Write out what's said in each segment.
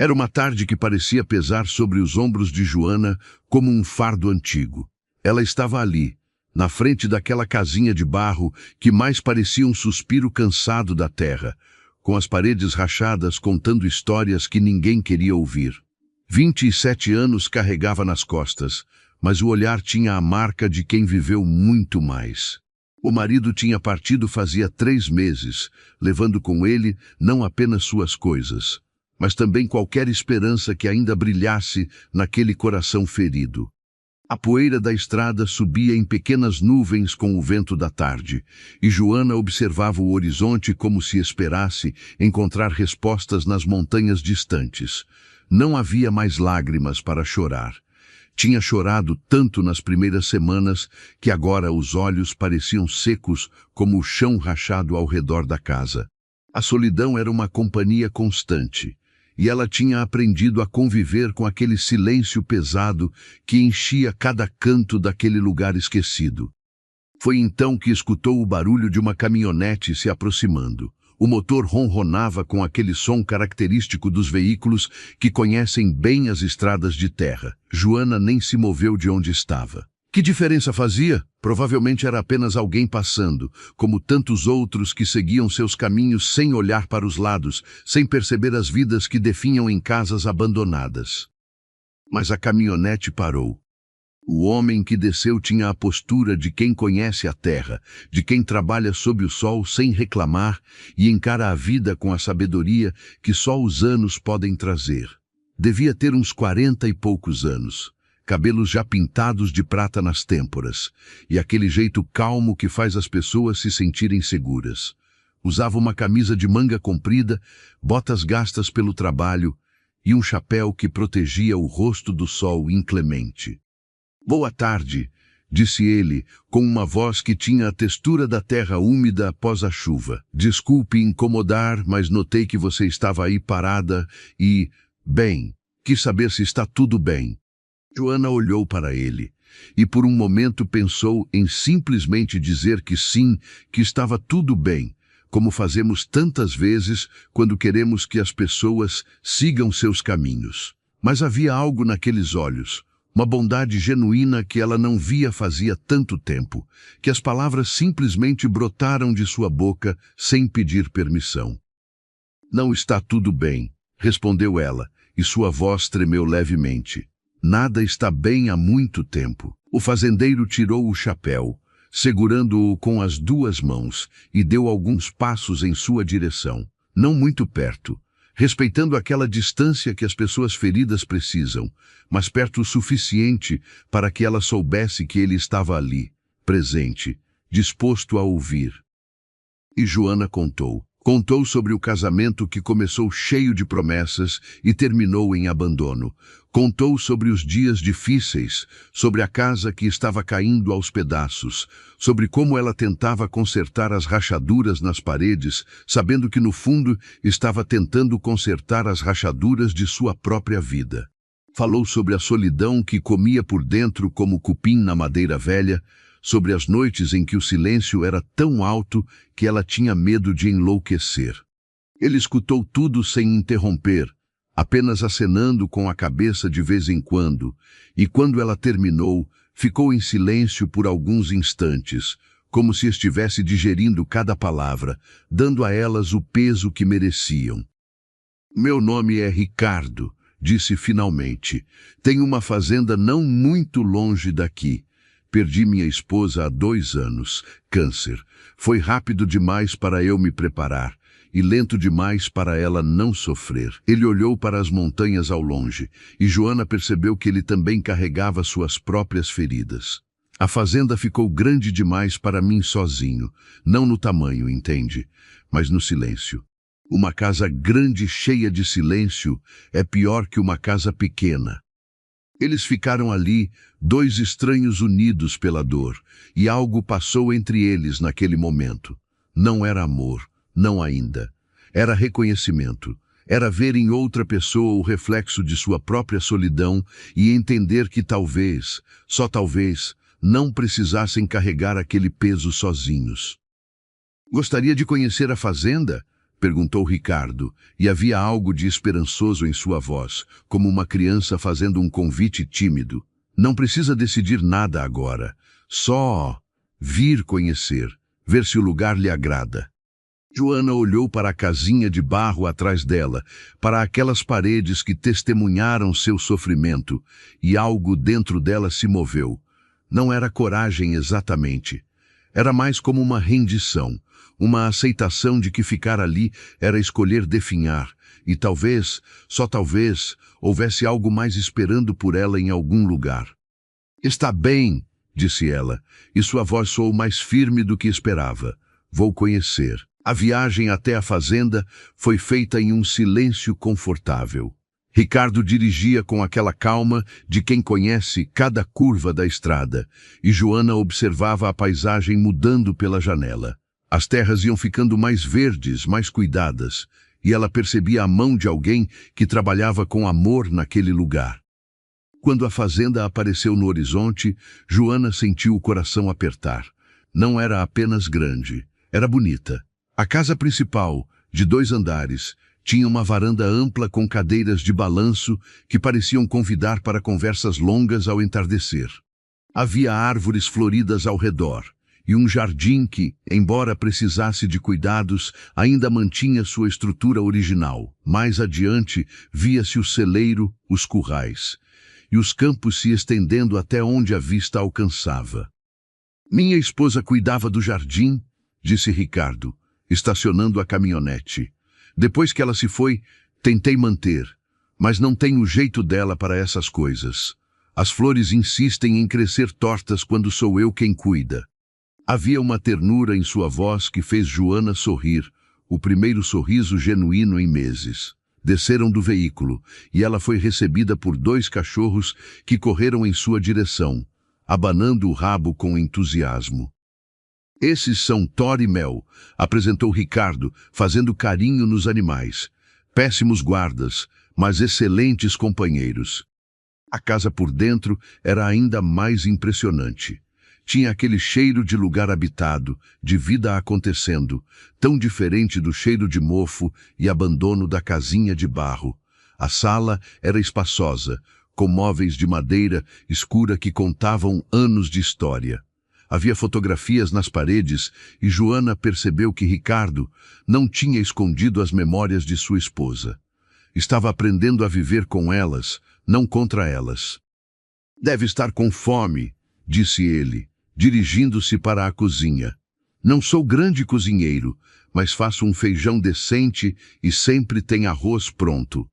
Era uma tarde que parecia pesar sobre os ombros de Joana como um fardo antigo. Ela estava ali, na frente daquela casinha de barro que mais parecia um suspiro cansado da terra, com as paredes rachadas contando histórias que ninguém queria ouvir. 27 anos carregava nas costas, mas o olhar tinha a marca de quem viveu muito mais. O marido tinha partido fazia 3 meses, levando com ele não apenas suas coisas, mas também qualquer esperança que ainda brilhasse naquele coração ferido. A poeira da estrada subia em pequenas nuvens com o vento da tarde, e Joana observava o horizonte como se esperasse encontrar respostas nas montanhas distantes. Não havia mais lágrimas para chorar. Tinha chorado tanto nas primeiras semanas que agora os olhos pareciam secos como o chão rachado ao redor da casa. A solidão era uma companhia constante, e ela tinha aprendido a conviver com aquele silêncio pesado que enchia cada canto daquele lugar esquecido. Foi então que escutou o barulho de uma caminhonete se aproximando. O motor ronronava com aquele som característico dos veículos que conhecem bem as estradas de terra. Joana nem se moveu de onde estava. Que diferença fazia? Provavelmente era apenas alguém passando, como tantos outros que seguiam seus caminhos sem olhar para os lados, sem perceber as vidas que definham em casas abandonadas. Mas a caminhonete parou. O homem que desceu tinha a postura de quem conhece a terra, de quem trabalha sob o sol sem reclamar e encara a vida com a sabedoria que só os anos podem trazer. Devia ter uns 40 e poucos anos, cabelos já pintados de prata nas têmporas, e aquele jeito calmo que faz as pessoas se sentirem seguras. Usava uma camisa de manga comprida, botas gastas pelo trabalho e um chapéu que protegia o rosto do sol inclemente. "Boa tarde", disse ele, com uma voz que tinha a textura da terra úmida após a chuva. "Desculpe incomodar, mas notei que você estava aí parada e, bem, quis saber se está tudo bem." Joana olhou para ele, e por um momento pensou em simplesmente dizer que sim, que estava tudo bem, como fazemos tantas vezes quando queremos que as pessoas sigam seus caminhos. Mas havia algo naqueles olhos, uma bondade genuína que ela não via fazia tanto tempo, que as palavras simplesmente brotaram de sua boca sem pedir permissão. "Não está tudo bem", respondeu ela, e sua voz tremeu levemente. "Nada está bem há muito tempo." O fazendeiro tirou o chapéu, segurando-o com as 2 mãos, e deu alguns passos em sua direção, não muito perto, respeitando aquela distância que as pessoas feridas precisam, mas perto o suficiente para que ela soubesse que ele estava ali, presente, disposto a ouvir. E Joana contou. Contou sobre o casamento que começou cheio de promessas e terminou em abandono. Contou sobre os dias difíceis, sobre a casa que estava caindo aos pedaços, sobre como ela tentava consertar as rachaduras nas paredes, sabendo que no fundo estava tentando consertar as rachaduras de sua própria vida. Falou sobre a solidão que comia por dentro como cupim na madeira velha, sobre as noites em que o silêncio era tão alto que ela tinha medo de enlouquecer. Ele escutou tudo sem interromper, apenas acenando com a cabeça de vez em quando, e quando ela terminou, ficou em silêncio por alguns instantes, como se estivesse digerindo cada palavra, dando a elas o peso que mereciam. "Meu nome é Ricardo", disse finalmente. "Tenho uma fazenda não muito longe daqui. Perdi minha esposa há 2 anos, câncer. Foi rápido demais para eu me preparar, e lento demais para ela não sofrer." Ele olhou para as montanhas ao longe, e Joana percebeu que ele também carregava suas próprias feridas. "A fazenda ficou grande demais para mim sozinho, não no tamanho, entende, mas no silêncio. Uma casa grande cheia de silêncio é pior que uma casa pequena." Eles ficaram ali, 2 estranhos unidos pela dor, e algo passou entre eles naquele momento. Não era amor, não ainda. Era reconhecimento. Era ver em outra pessoa o reflexo de sua própria solidão e entender que talvez, só talvez, não precisassem carregar aquele peso sozinhos. "Gostaria de conhecer a fazenda?", Perguntou Ricardo, e havia algo de esperançoso em sua voz, como uma criança fazendo um convite tímido. Não precisa decidir nada agora. Só vir conhecer, ver se o lugar lhe agrada. Joana olhou para a casinha de barro atrás dela, para aquelas paredes que testemunharam seu sofrimento, e algo dentro dela se moveu. Não era coragem exatamente. Era mais como uma rendição, uma aceitação de que ficar ali era escolher definhar, e talvez, só talvez, houvesse algo mais esperando por ela em algum lugar. Está bem, disse ela, e sua voz soou mais firme do que esperava. Vou conhecer. A viagem até a fazenda foi feita em um silêncio confortável. Ricardo dirigia com aquela calma de quem conhece cada curva da estrada, e Joana observava a paisagem mudando pela janela. As terras iam ficando mais verdes, mais cuidadas, e ela percebia a mão de alguém que trabalhava com amor naquele lugar. Quando a fazenda apareceu no horizonte, Joana sentiu o coração apertar. Não era apenas grande, era bonita. A casa principal, de 2 andares, tinha uma varanda ampla com cadeiras de balanço que pareciam convidar para conversas longas ao entardecer. Havia árvores floridas ao redor, e um jardim que, embora precisasse de cuidados, ainda mantinha sua estrutura original. Mais adiante, via-se o celeiro, os currais, e os campos se estendendo até onde a vista alcançava. Minha esposa cuidava do jardim, disse Ricardo, estacionando a caminhonete. Depois que ela se foi, tentei manter, mas não tenho o jeito dela para essas coisas. As flores insistem em crescer tortas quando sou eu quem cuida. Havia uma ternura em sua voz que fez Joana sorrir, o primeiro sorriso genuíno em meses. Desceram do veículo, e ela foi recebida por 2 cachorros que correram em sua direção, abanando o rabo com entusiasmo. Esses são Thor e Mel, apresentou Ricardo, fazendo carinho nos animais. Péssimos guardas, mas excelentes companheiros. A casa por dentro era ainda mais impressionante. Tinha aquele cheiro de lugar habitado, de vida acontecendo, tão diferente do cheiro de mofo e abandono da casinha de barro. A sala era espaçosa, com móveis de madeira escura que contavam anos de história. Havia fotografias nas paredes e Joana percebeu que Ricardo não tinha escondido as memórias de sua esposa. Estava aprendendo a viver com elas, não contra elas. Deve estar com fome, disse ele, dirigindo-se para a cozinha. Não sou grande cozinheiro, mas faço um feijão decente e sempre tem arroz pronto.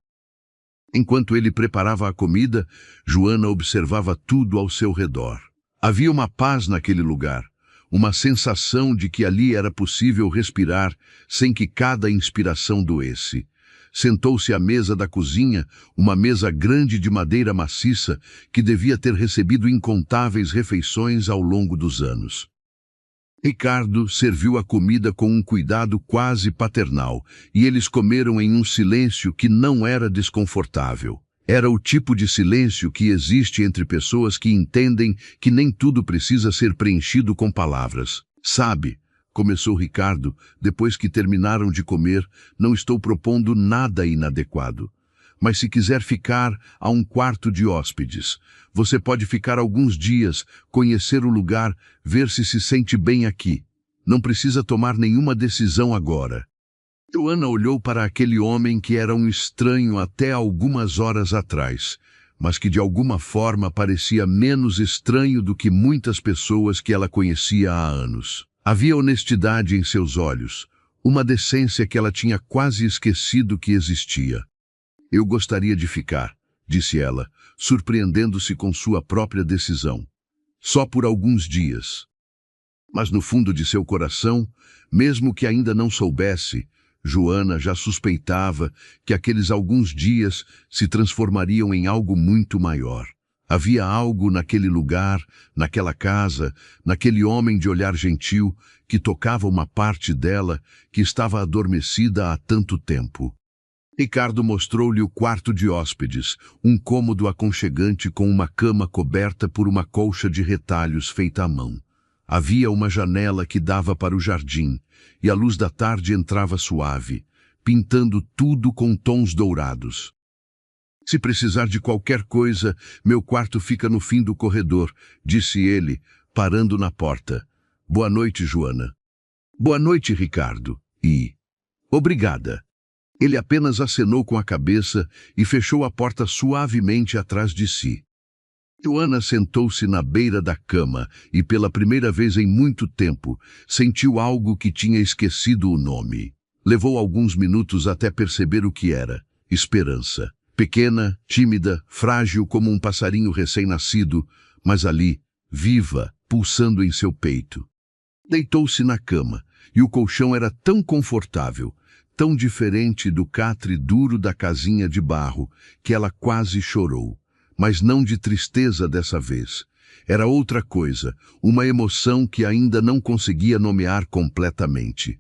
Enquanto ele preparava a comida, Joana observava tudo ao seu redor. Havia uma paz naquele lugar, uma sensação de que ali era possível respirar sem que cada inspiração doesse. Sentou-se à mesa da cozinha, uma mesa grande de madeira maciça que devia ter recebido incontáveis refeições ao longo dos anos. Ricardo serviu a comida com um cuidado quase paternal, e eles comeram em um silêncio que não era desconfortável. Era o tipo de silêncio que existe entre pessoas que entendem que nem tudo precisa ser preenchido com palavras. Sabe, começou Ricardo, depois que terminaram de comer, não estou propondo nada inadequado. Mas se quiser ficar, há um quarto de hóspedes. Você pode ficar alguns dias, conhecer o lugar, ver se sente bem aqui. Não precisa tomar nenhuma decisão agora. Joana olhou para aquele homem que era um estranho até algumas horas atrás, mas que de alguma forma parecia menos estranho do que muitas pessoas que ela conhecia há anos. Havia honestidade em seus olhos, uma decência que ela tinha quase esquecido que existia. Eu gostaria de ficar, disse ela, surpreendendo-se com sua própria decisão. Só por alguns dias. Mas no fundo de seu coração, mesmo que ainda não soubesse, Joana já suspeitava que aqueles alguns dias se transformariam em algo muito maior. Havia algo naquele lugar, naquela casa, naquele homem de olhar gentil, que tocava uma parte dela que estava adormecida há tanto tempo. Ricardo mostrou-lhe o quarto de hóspedes, um cômodo aconchegante com uma cama coberta por uma colcha de retalhos feita à mão. Havia uma janela que dava para o jardim, e a luz da tarde entrava suave, pintando tudo com tons dourados. Se precisar de qualquer coisa, meu quarto fica no fim do corredor, disse ele, parando na porta. Boa noite, Joana. Boa noite, Ricardo. E... obrigada. Ele apenas acenou com a cabeça e fechou a porta suavemente atrás de si. Joana sentou-se na beira da cama e, pela primeira vez em muito tempo, sentiu algo que tinha esquecido o nome. Levou alguns minutos até perceber o que era: esperança. Pequena, tímida, frágil como um passarinho recém-nascido, mas ali, viva, pulsando em seu peito. Deitou-se na cama, e o colchão era tão confortável, tão diferente do catre duro da casinha de barro, que ela quase chorou. Mas não de tristeza dessa vez. Era outra coisa, uma emoção que ainda não conseguia nomear completamente.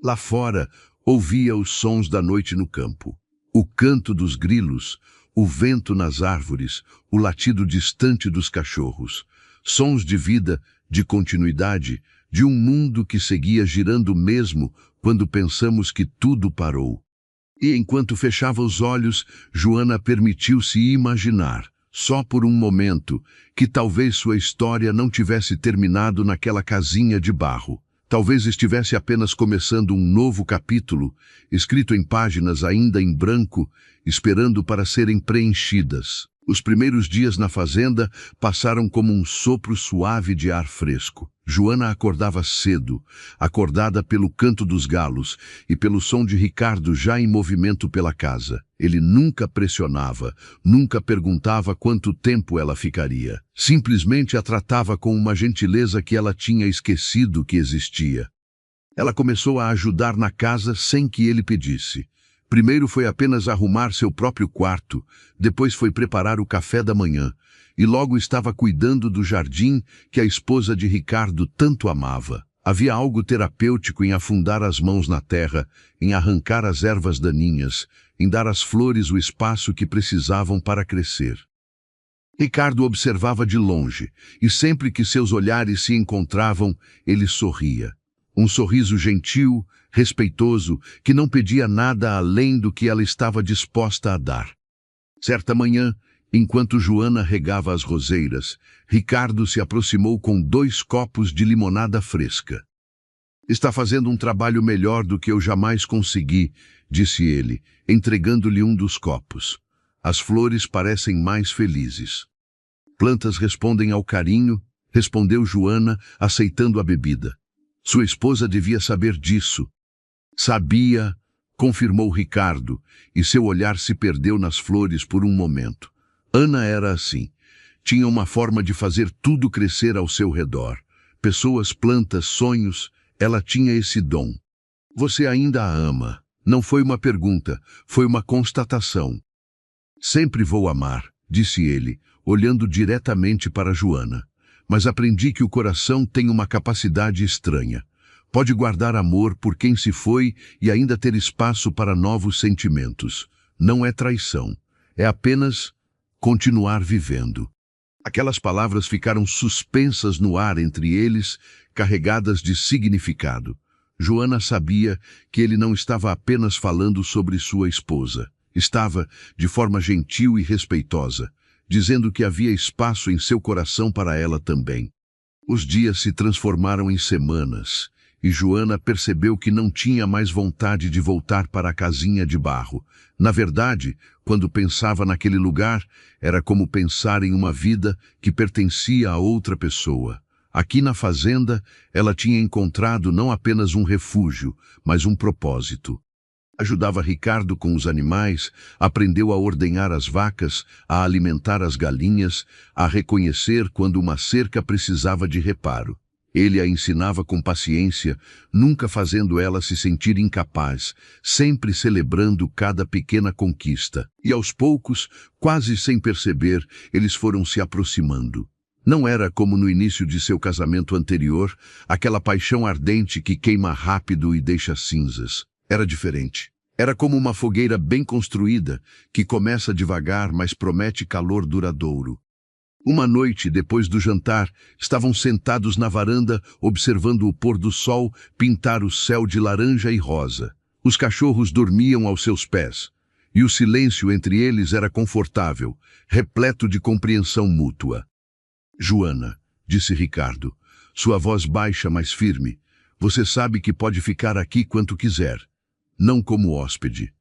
Lá fora, ouvia os sons da noite no campo. O canto dos grilos, o vento nas árvores, o latido distante dos cachorros. Sons de vida, de continuidade, de um mundo que seguia girando mesmo quando pensamos que tudo parou. E enquanto fechava os olhos, Joana permitiu-se imaginar, só por um momento, que talvez sua história não tivesse terminado naquela casinha de barro. Talvez estivesse apenas começando um novo capítulo, escrito em páginas ainda em branco, esperando para serem preenchidas. Os primeiros dias na fazenda passaram como um sopro suave de ar fresco. Joana acordava cedo, acordada pelo canto dos galos e pelo som de Ricardo já em movimento pela casa. Ele nunca pressionava, nunca perguntava quanto tempo ela ficaria. Simplesmente a tratava com uma gentileza que ela tinha esquecido que existia. Ela começou a ajudar na casa sem que ele pedisse. Primeiro foi apenas arrumar seu próprio quarto, depois foi preparar o café da manhã, e logo estava cuidando do jardim que a esposa de Ricardo tanto amava. Havia algo terapêutico em afundar as mãos na terra, em arrancar as ervas daninhas, em dar às flores o espaço que precisavam para crescer. Ricardo observava de longe, e sempre que seus olhares se encontravam, ele sorria. Um sorriso gentil, respeitoso, que não pedia nada além do que ela estava disposta a dar. Certa manhã, enquanto Joana regava as roseiras, Ricardo se aproximou com 2 copos de limonada fresca. Está fazendo um trabalho melhor do que eu jamais consegui, disse ele, entregando-lhe um dos copos. As flores parecem mais felizes. Plantas respondem ao carinho, respondeu Joana, aceitando a bebida. Sua esposa devia saber disso. Sabia, confirmou Ricardo, e seu olhar se perdeu nas flores por um momento. Ana era assim. Tinha uma forma de fazer tudo crescer ao seu redor. Pessoas, plantas, sonhos, ela tinha esse dom. Você ainda a ama. Não foi uma pergunta, foi uma constatação. Sempre vou amar, disse ele, olhando diretamente para Joana. Mas aprendi que o coração tem uma capacidade estranha. Pode guardar amor por quem se foi e ainda ter espaço para novos sentimentos. Não é traição. É apenas continuar vivendo. Aquelas palavras ficaram suspensas no ar entre eles, carregadas de significado. Joana sabia que ele não estava apenas falando sobre sua esposa. Estava, de forma gentil e respeitosa, dizendo que havia espaço em seu coração para ela também. Os dias se transformaram em semanas, e Joana percebeu que não tinha mais vontade de voltar para a casinha de barro. Na verdade, quando pensava naquele lugar, era como pensar em uma vida que pertencia a outra pessoa. Aqui na fazenda, ela tinha encontrado não apenas um refúgio, mas um propósito. Ajudava Ricardo com os animais, aprendeu a ordenhar as vacas, a alimentar as galinhas, a reconhecer quando uma cerca precisava de reparo. Ele a ensinava com paciência, nunca fazendo ela se sentir incapaz, sempre celebrando cada pequena conquista. E aos poucos, quase sem perceber, eles foram se aproximando. Não era como no início de seu casamento anterior, aquela paixão ardente que queima rápido e deixa cinzas. Era diferente. Era como uma fogueira bem construída, que começa devagar, mas promete calor duradouro. Uma noite, depois do jantar, estavam sentados na varanda, observando o pôr do sol pintar o céu de laranja e rosa. Os cachorros dormiam aos seus pés, e o silêncio entre eles era confortável, repleto de compreensão mútua. Joana, disse Ricardo, sua voz baixa, mas firme, você sabe que pode ficar aqui quanto quiser. Não como hóspede.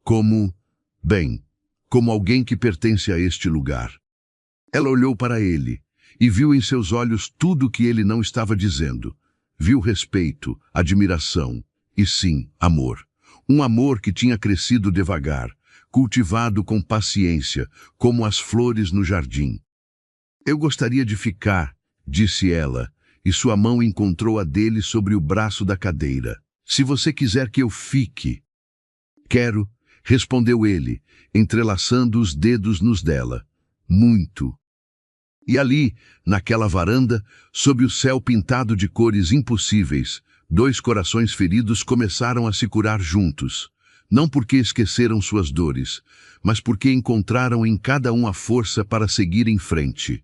Como alguém que pertence a este lugar. Ela olhou para ele e viu em seus olhos tudo o que ele não estava dizendo. Viu respeito, admiração e, sim, amor. Um amor que tinha crescido devagar, cultivado com paciência, como as flores no jardim. Eu gostaria de ficar, disse ela, e sua mão encontrou a dele sobre o braço da cadeira. Se você quiser que eu fique. Quero, respondeu ele, entrelaçando os dedos nos dela. Muito. E ali, naquela varanda, sob o céu pintado de cores impossíveis, dois corações feridos começaram a se curar juntos. Não porque esqueceram suas dores, mas porque encontraram em cada um a força para seguir em frente.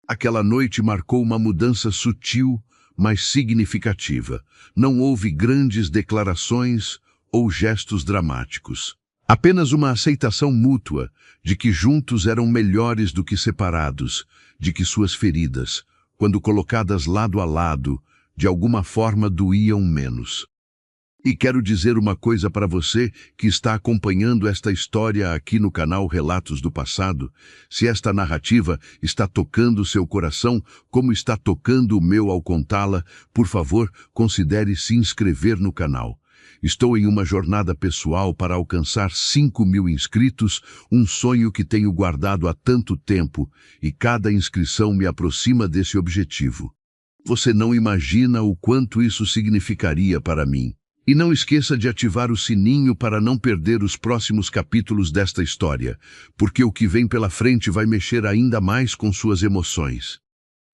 Aquela noite marcou uma mudança sutil, mas significativa. Não houve grandes declarações ou gestos dramáticos. Apenas uma aceitação mútua de que juntos eram melhores do que separados, de que suas feridas, quando colocadas lado a lado, de alguma forma doíam menos. E quero dizer uma coisa para você que está acompanhando esta história aqui no canal Relatos do Passado. Se esta narrativa está tocando seu coração, como está tocando o meu ao contá-la, por favor, considere se inscrever no canal. Estou em uma jornada pessoal para alcançar 5.000 inscritos, um sonho que tenho guardado há tanto tempo, e cada inscrição me aproxima desse objetivo. Você não imagina o quanto isso significaria para mim. E não esqueça de ativar o sininho para não perder os próximos capítulos desta história, porque o que vem pela frente vai mexer ainda mais com suas emoções.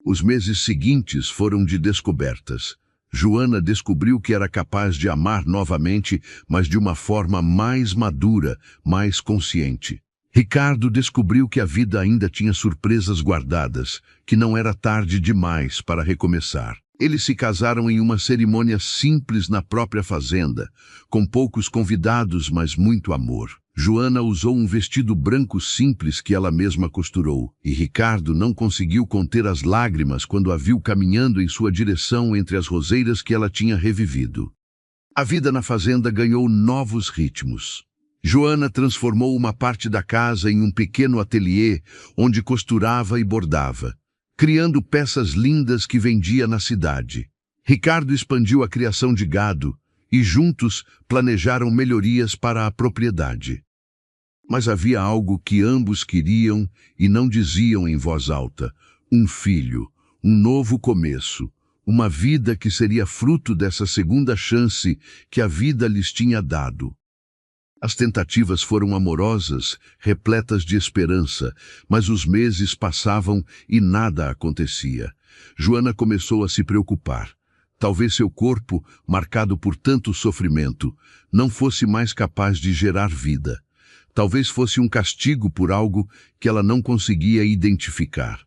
Os meses seguintes foram de descobertas. Joana descobriu que era capaz de amar novamente, mas de uma forma mais madura, mais consciente. Ricardo descobriu que a vida ainda tinha surpresas guardadas, que não era tarde demais para recomeçar. Eles se casaram em uma cerimônia simples na própria fazenda, com poucos convidados, mas muito amor. Joana usou um vestido branco simples que ela mesma costurou, e Ricardo não conseguiu conter as lágrimas quando a viu caminhando em sua direção entre as roseiras que ela tinha revivido. A vida na fazenda ganhou novos ritmos. Joana transformou uma parte da casa em um pequeno ateliê onde costurava e bordava, criando peças lindas que vendia na cidade. Ricardo expandiu a criação de gado e juntos planejaram melhorias para a propriedade. Mas havia algo que ambos queriam e não diziam em voz alta: um filho, um novo começo, uma vida que seria fruto dessa segunda chance que a vida lhes tinha dado. As tentativas foram amorosas, repletas de esperança, mas os meses passavam e nada acontecia. Joana começou a se preocupar. Talvez seu corpo, marcado por tanto sofrimento, não fosse mais capaz de gerar vida. Talvez fosse um castigo por algo que ela não conseguia identificar.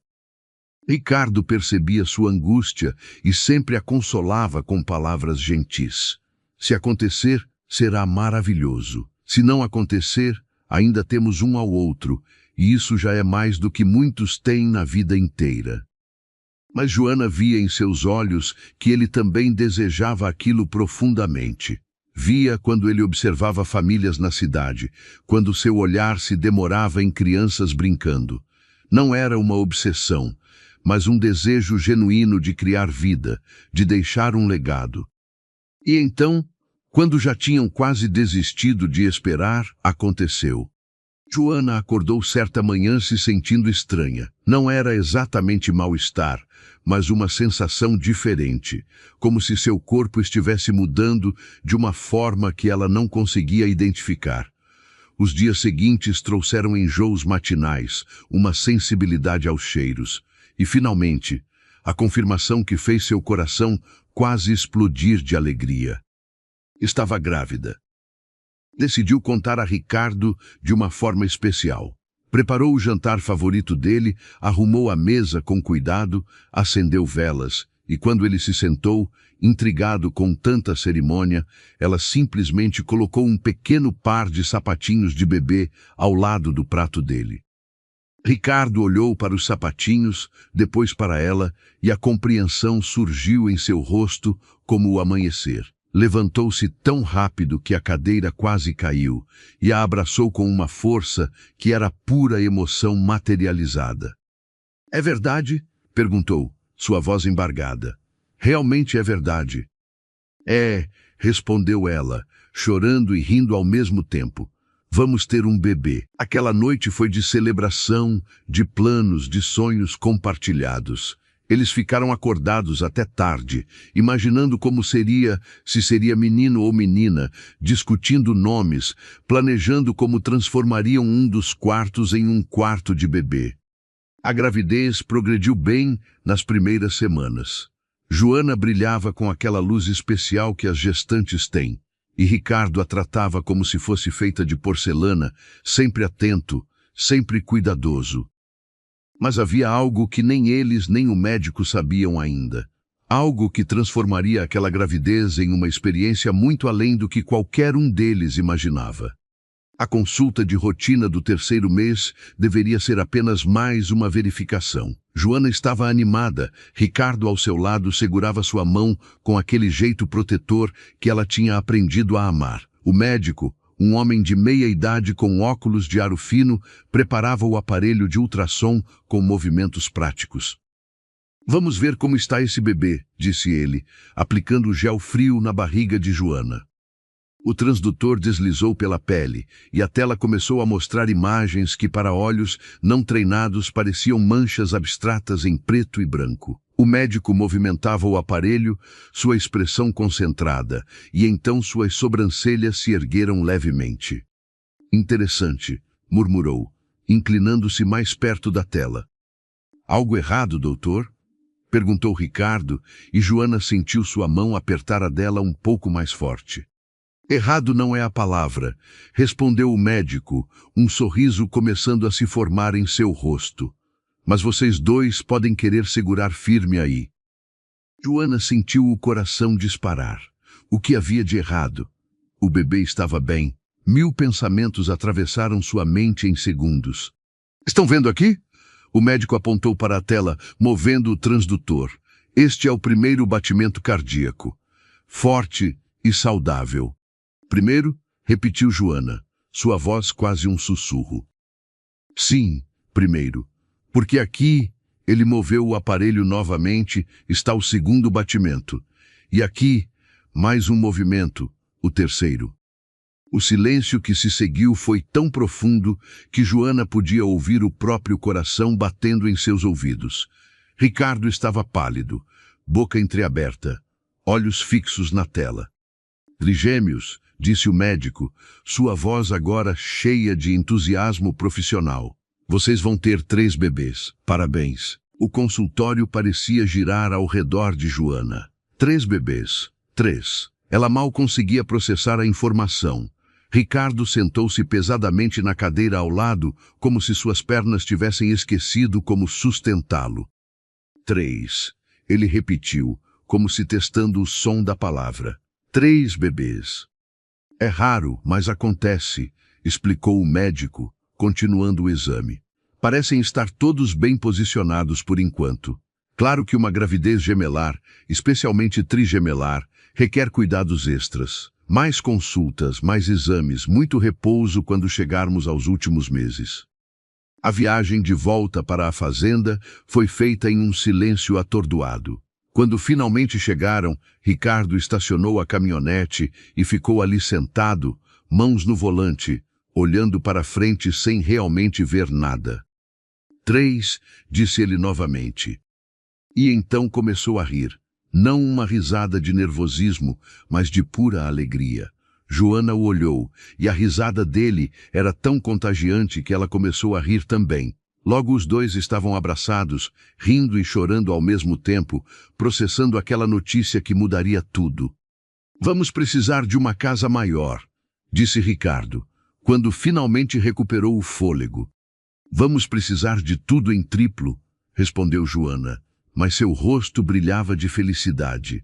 Ricardo percebia sua angústia e sempre a consolava com palavras gentis. Se acontecer, será maravilhoso. Se não acontecer, ainda temos um ao outro, e isso já é mais do que muitos têm na vida inteira. Mas Joana via em seus olhos que ele também desejava aquilo profundamente. Via quando ele observava famílias na cidade, quando seu olhar se demorava em crianças brincando. Não era uma obsessão, mas um desejo genuíno de criar vida, de deixar um legado. E então, quando já tinham quase desistido de esperar, aconteceu. Joana acordou certa manhã se sentindo estranha. Não era exatamente mal-estar, mas uma sensação diferente, como se seu corpo estivesse mudando de uma forma que ela não conseguia identificar. Os dias seguintes trouxeram enjoos matinais, uma sensibilidade aos cheiros, e finalmente, a confirmação que fez seu coração quase explodir de alegria. Estava grávida. Decidiu contar a Ricardo de uma forma especial. Preparou o jantar favorito dele, arrumou a mesa com cuidado, acendeu velas E quando ele se sentou, intrigado com tanta cerimônia, ela simplesmente colocou um pequeno par de sapatinhos de bebê ao lado do prato dele. Ricardo olhou para os sapatinhos, depois para ela, e a compreensão surgiu em seu rosto como o amanhecer. Levantou-se tão rápido que a cadeira quase caiu, e a abraçou com uma força que era pura emoção materializada. "É verdade?" perguntou, sua voz embargada. "Realmente é verdade." "É", respondeu ela, chorando e rindo ao mesmo tempo. "Vamos ter um bebê." Aquela noite foi de celebração, de planos, de sonhos compartilhados. Eles ficaram acordados até tarde, imaginando como seria, se seria menino ou menina, discutindo nomes, planejando como transformariam um dos quartos em um quarto de bebê. A gravidez progrediu bem nas primeiras semanas. Joana brilhava com aquela luz especial que as gestantes têm, e Ricardo a tratava como se fosse feita de porcelana, sempre atento, sempre cuidadoso. Mas havia algo que nem eles nem o médico sabiam ainda. Algo que transformaria aquela gravidez em uma experiência muito além do que qualquer um deles imaginava. A consulta de rotina do terceiro mês deveria ser apenas mais uma verificação. Joana estava animada, Ricardo ao seu lado segurava sua mão com aquele jeito protetor que ela tinha aprendido a amar. O médico, um homem de meia idade com óculos de aro fino, preparava o aparelho de ultrassom com movimentos práticos. "Vamos ver como está esse bebê", disse ele, aplicando gel frio na barriga de Joana. O transdutor deslizou pela pele e a tela começou a mostrar imagens que para olhos não treinados pareciam manchas abstratas em preto e branco. O médico movimentava o aparelho, sua expressão concentrada, e então suas sobrancelhas se ergueram levemente. "Interessante", murmurou, inclinando-se mais perto da tela. "Algo errado, doutor?" perguntou Ricardo, e Joana sentiu sua mão apertar a dela um pouco mais forte. "Errado não é a palavra", respondeu o médico, um sorriso começando a se formar em seu rosto. "Mas vocês dois podem querer segurar firme aí." Joana sentiu o coração disparar. O que havia de errado? O bebê estava bem. 1000 pensamentos atravessaram sua mente em segundos. "Estão vendo aqui?" O médico apontou para a tela, movendo o transdutor. "Este é o primeiro batimento cardíaco. Forte e saudável." "Primeiro?" repetiu Joana, sua voz quase um sussurro. "Sim, primeiro. Porque aqui," ele moveu o aparelho novamente, "está o segundo batimento. E aqui, mais um movimento, o terceiro." O silêncio que se seguiu foi tão profundo que Joana podia ouvir o próprio coração batendo em seus ouvidos. Ricardo estava pálido, boca entreaberta, olhos fixos na tela. "Trigêmeos", disse o médico, sua voz agora cheia de entusiasmo profissional. "Vocês vão ter 3 bebês. Parabéns." O consultório parecia girar ao redor de Joana. 3 bebês. 3. Ela mal conseguia processar a informação. Ricardo sentou-se pesadamente na cadeira ao lado, como se suas pernas tivessem esquecido como sustentá-lo. 3. Ele repetiu, como se testando o som da palavra. 3 bebês. "É raro, mas acontece", explicou o médico, continuando o exame. "Parecem estar todos bem posicionados por enquanto. Claro que uma gravidez gemelar, especialmente trigemelar, requer cuidados extras. Mais consultas, mais exames, muito repouso quando chegarmos aos últimos meses." A viagem de volta para a fazenda foi feita em um silêncio atordoado. Quando finalmente chegaram, Ricardo estacionou a caminhonete e ficou ali sentado, mãos no volante, olhando para frente sem realmente ver nada. 3, disse ele novamente. E então começou a rir. Não uma risada de nervosismo, mas de pura alegria. Joana o olhou, e a risada dele era tão contagiante que ela começou a rir também. Logo os dois estavam abraçados, rindo e chorando ao mesmo tempo, processando aquela notícia que mudaria tudo. "Vamos precisar de uma casa maior", disse Ricardo, quando finalmente recuperou o fôlego. "Vamos precisar de tudo em triplo", respondeu Joana. mas seu rosto brilhava de felicidade.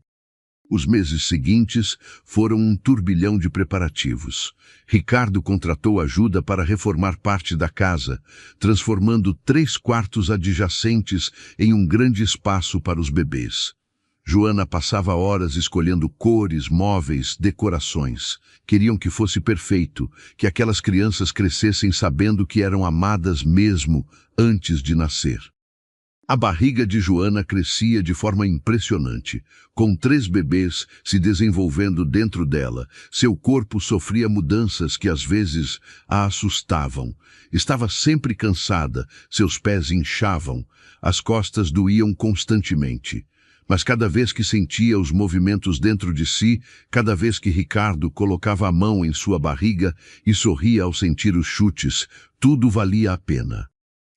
Os meses seguintes foram um turbilhão de preparativos. Ricardo contratou ajuda para reformar parte da casa, transformando 3 quartos adjacentes em um grande espaço para os bebês. Joana passava horas escolhendo cores, móveis, decorações. Queriam que fosse perfeito, que aquelas crianças crescessem sabendo que eram amadas mesmo antes de nascer. A barriga de Joana crescia de forma impressionante. Com 3 bebês se desenvolvendo dentro dela, seu corpo sofria mudanças que às vezes a assustavam. Estava sempre cansada, seus pés inchavam, as costas doíam constantemente. Mas cada vez que sentia os movimentos dentro de si, cada vez que Ricardo colocava a mão em sua barriga e sorria ao sentir os chutes, tudo valia a pena.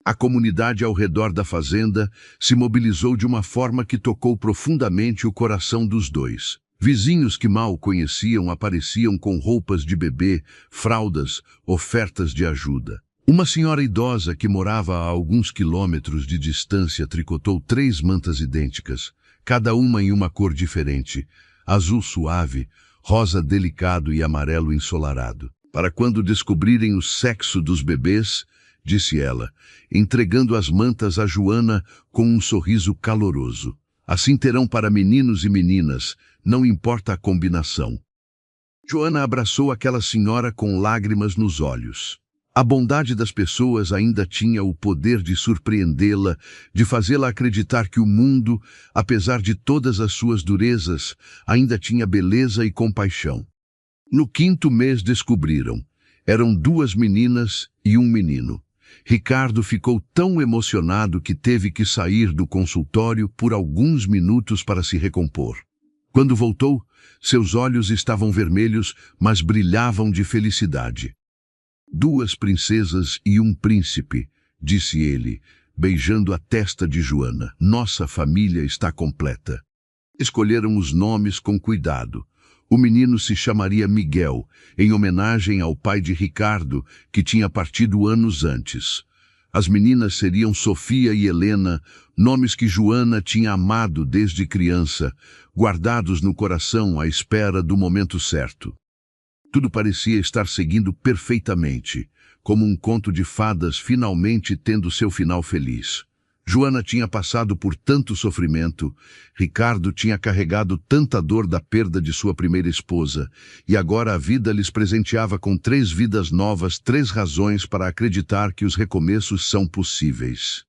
A comunidade ao redor da fazenda se mobilizou de uma forma que tocou profundamente o coração dos dois. Vizinhos que mal conheciam apareciam com roupas de bebê, fraldas, ofertas de ajuda. Uma senhora idosa que morava a alguns quilômetros de distância tricotou 3 mantas idênticas, cada uma em uma cor diferente, azul suave, rosa delicado e amarelo ensolarado. Para quando descobrirem o sexo dos bebês, disse ela, entregando as mantas a Joana com um sorriso caloroso. Assim terão para meninos e meninas, não importa a combinação. Joana abraçou aquela senhora com lágrimas nos olhos. A bondade das pessoas ainda tinha o poder de surpreendê-la, de fazê-la acreditar que o mundo, apesar de todas as suas durezas, ainda tinha beleza e compaixão. No 5º mês descobriram. Eram 2 meninas e um menino. Ricardo ficou tão emocionado que teve que sair do consultório por alguns minutos para se recompor. Quando voltou, seus olhos estavam vermelhos, mas brilhavam de felicidade. 2 princesas e um príncipe, disse ele, beijando a testa de Joana. Nossa família está completa. Escolheram os nomes com cuidado. O menino se chamaria Miguel, em homenagem ao pai de Ricardo, que tinha partido anos antes. As meninas seriam Sofia e Helena, nomes que Joana tinha amado desde criança, guardados no coração à espera do momento certo. Tudo parecia estar seguindo perfeitamente, como um conto de fadas finalmente tendo seu final feliz. Joana tinha passado por tanto sofrimento, Ricardo tinha carregado tanta dor da perda de sua primeira esposa, e agora a vida lhes presenteava com 3 vidas novas, 3 razões para acreditar que os recomeços são possíveis.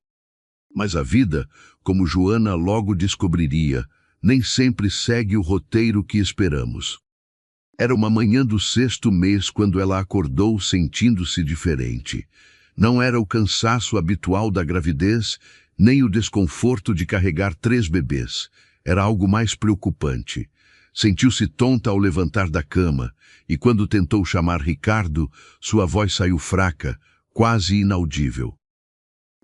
Mas a vida, como Joana logo descobriria, nem sempre segue o roteiro que esperamos. Era uma manhã do 6º mês quando ela acordou sentindo-se diferente. Não era o cansaço habitual da gravidez, nem o desconforto de carregar 3 bebês. Era algo mais preocupante. Sentiu-se tonta ao levantar da cama, e quando tentou chamar Ricardo, sua voz saiu fraca, quase inaudível.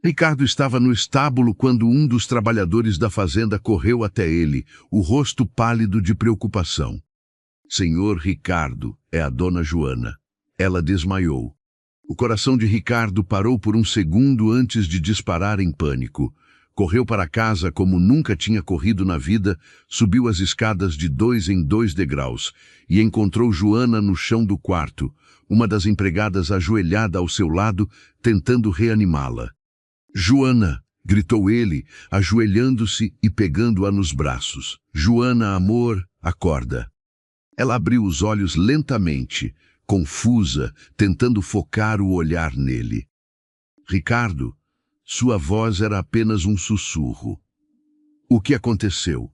Ricardo estava no estábulo quando um dos trabalhadores da fazenda correu até ele, o rosto pálido de preocupação. Senhor Ricardo, é a dona Joana. Ela desmaiou. O coração de Ricardo parou por um segundo antes de disparar em pânico. Correu para casa como nunca tinha corrido na vida, subiu as escadas de 2 em 2 degraus e encontrou Joana no chão do quarto, uma das empregadas ajoelhada ao seu lado, tentando reanimá-la. Joana! Gritou ele, ajoelhando-se e pegando-a nos braços. Joana, amor, acorda. Ela abriu os olhos lentamente, confusa, tentando focar o olhar nele. Ricardo, sua voz era apenas um sussurro. O que aconteceu?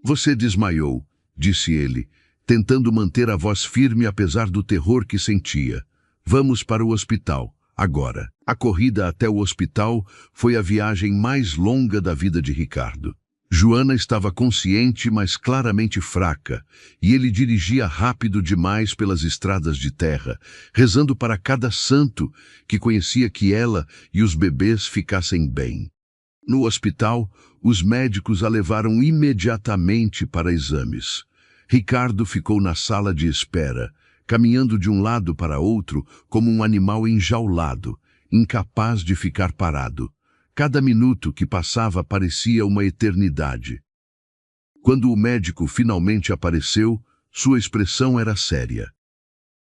Você desmaiou, disse ele, tentando manter a voz firme apesar do terror que sentia. Vamos para o hospital, agora. A corrida até o hospital foi a viagem mais longa da vida de Ricardo. Joana estava consciente, mas claramente fraca, e ele dirigia rápido demais pelas estradas de terra, rezando para cada santo que conhecia que ela e os bebês ficassem bem. No hospital, os médicos a levaram imediatamente para exames. Ricardo ficou na sala de espera, caminhando de um lado para outro como um animal enjaulado, incapaz de ficar parado. Cada minuto que passava parecia uma eternidade. Quando o médico finalmente apareceu, sua expressão era séria.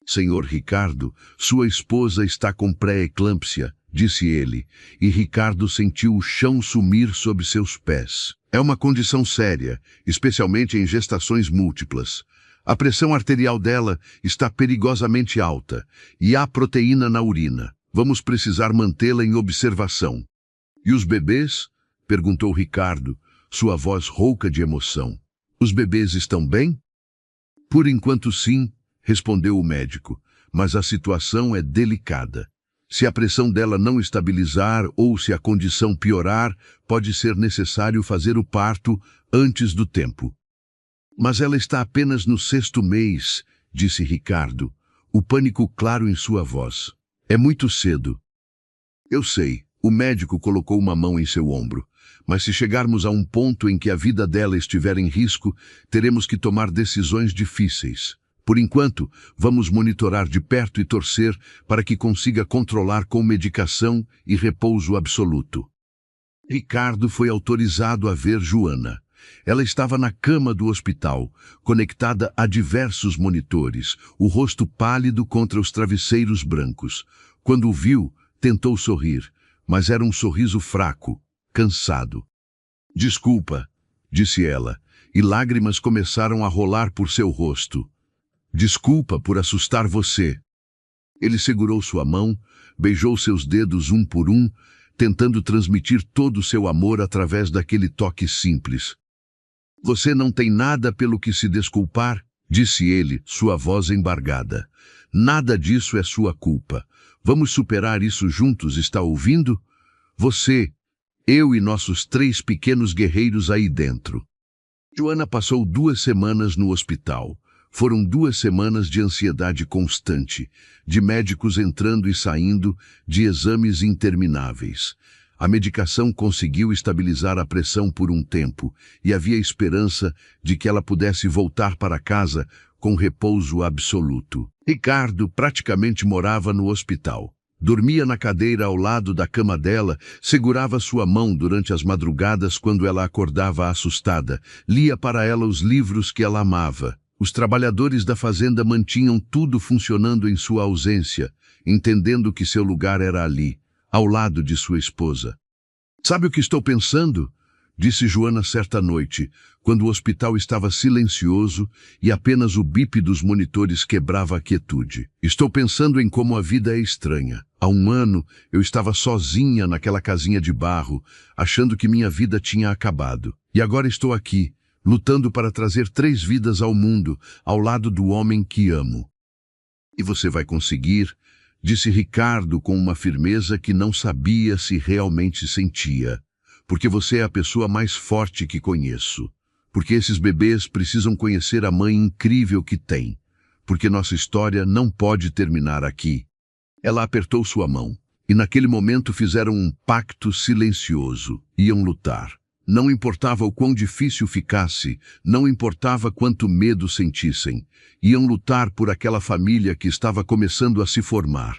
Senhor Ricardo, sua esposa está com pré-eclâmpsia, disse ele, e Ricardo sentiu o chão sumir sob seus pés. É uma condição séria, especialmente em gestações múltiplas. A pressão arterial dela está perigosamente alta e há proteína na urina. Vamos precisar mantê-la em observação. E os bebês? Perguntou Ricardo, sua voz rouca de emoção. Os bebês estão bem? Por enquanto sim, respondeu o médico, mas a situação é delicada. Se a pressão dela não estabilizar ou se a condição piorar, pode ser necessário fazer o parto antes do tempo. Mas ela está apenas no 6º mês, disse Ricardo, o pânico claro em sua voz. É muito cedo. Eu sei, o médico colocou uma mão em seu ombro, mas se chegarmos a um ponto em que a vida dela estiver em risco, teremos que tomar decisões difíceis. Por enquanto, vamos monitorar de perto e torcer para que consiga controlar com medicação e repouso absoluto. Ricardo foi autorizado a ver Joana. Ela estava na cama do hospital, conectada a diversos monitores, o rosto pálido contra os travesseiros brancos. Quando o viu, tentou sorrir, mas era um sorriso fraco, cansado. Desculpa, disse ela, e lágrimas começaram a rolar por seu rosto. Desculpa por assustar você. Ele segurou sua mão, beijou seus dedos um por um, tentando transmitir todo o seu amor através daquele toque simples. Você não tem nada pelo que se desculpar, disse ele, sua voz embargada. Nada disso é sua culpa. Vamos superar isso juntos, está ouvindo? Você, eu e nossos 3 pequenos guerreiros aí dentro. Joana passou 2 semanas no hospital. Foram 2 semanas de ansiedade constante, de médicos entrando e saindo, de exames intermináveis. A medicação conseguiu estabilizar a pressão por um tempo e havia esperança de que ela pudesse voltar para casa com repouso absoluto. Ricardo praticamente morava no hospital. Dormia na cadeira ao lado da cama dela, segurava sua mão durante as madrugadas quando ela acordava assustada, lia para ela os livros que ela amava. Os trabalhadores da fazenda mantinham tudo funcionando em sua ausência, entendendo que seu lugar era ali, ao lado de sua esposa. Sabe o que estou pensando? Disse Joana certa noite, quando o hospital estava silencioso e apenas o bip dos monitores quebrava a quietude. Estou pensando em como a vida é estranha. Há 1 ano, eu estava sozinha naquela casinha de barro, achando que minha vida tinha acabado. E agora estou aqui, lutando para trazer 3 vidas ao mundo, ao lado do homem que amo. E você vai conseguir, disse Ricardo com uma firmeza que não sabia se realmente sentia. Porque você é a pessoa mais forte que conheço. Porque esses bebês precisam conhecer a mãe incrível que têm. Porque nossa história não pode terminar aqui. Ela apertou sua mão, e naquele momento fizeram um pacto silencioso. Iam lutar. Não importava o quão difícil ficasse, não importava quanto medo sentissem. Iam lutar por aquela família que estava começando a se formar.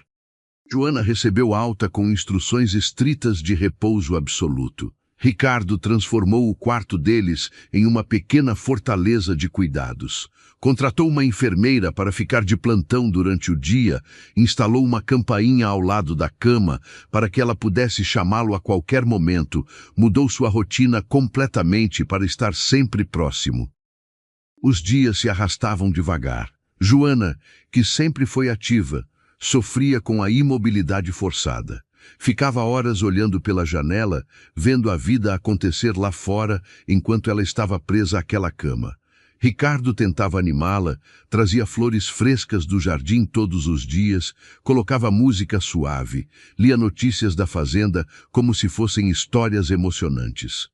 Joana recebeu alta com instruções estritas de repouso absoluto. Ricardo transformou o quarto deles em uma pequena fortaleza de cuidados. Contratou uma enfermeira para ficar de plantão durante o dia, instalou uma campainha ao lado da cama para que ela pudesse chamá-lo a qualquer momento, mudou sua rotina completamente para estar sempre próximo. Os dias se arrastavam devagar. Joana, que sempre foi ativa, sofria com a imobilidade forçada. Ficava horas olhando pela janela, vendo a vida acontecer lá fora, enquanto ela estava presa àquela cama. Ricardo tentava animá-la, trazia flores frescas do jardim todos os dias, colocava música suave, lia notícias da fazenda como se fossem histórias emocionantes.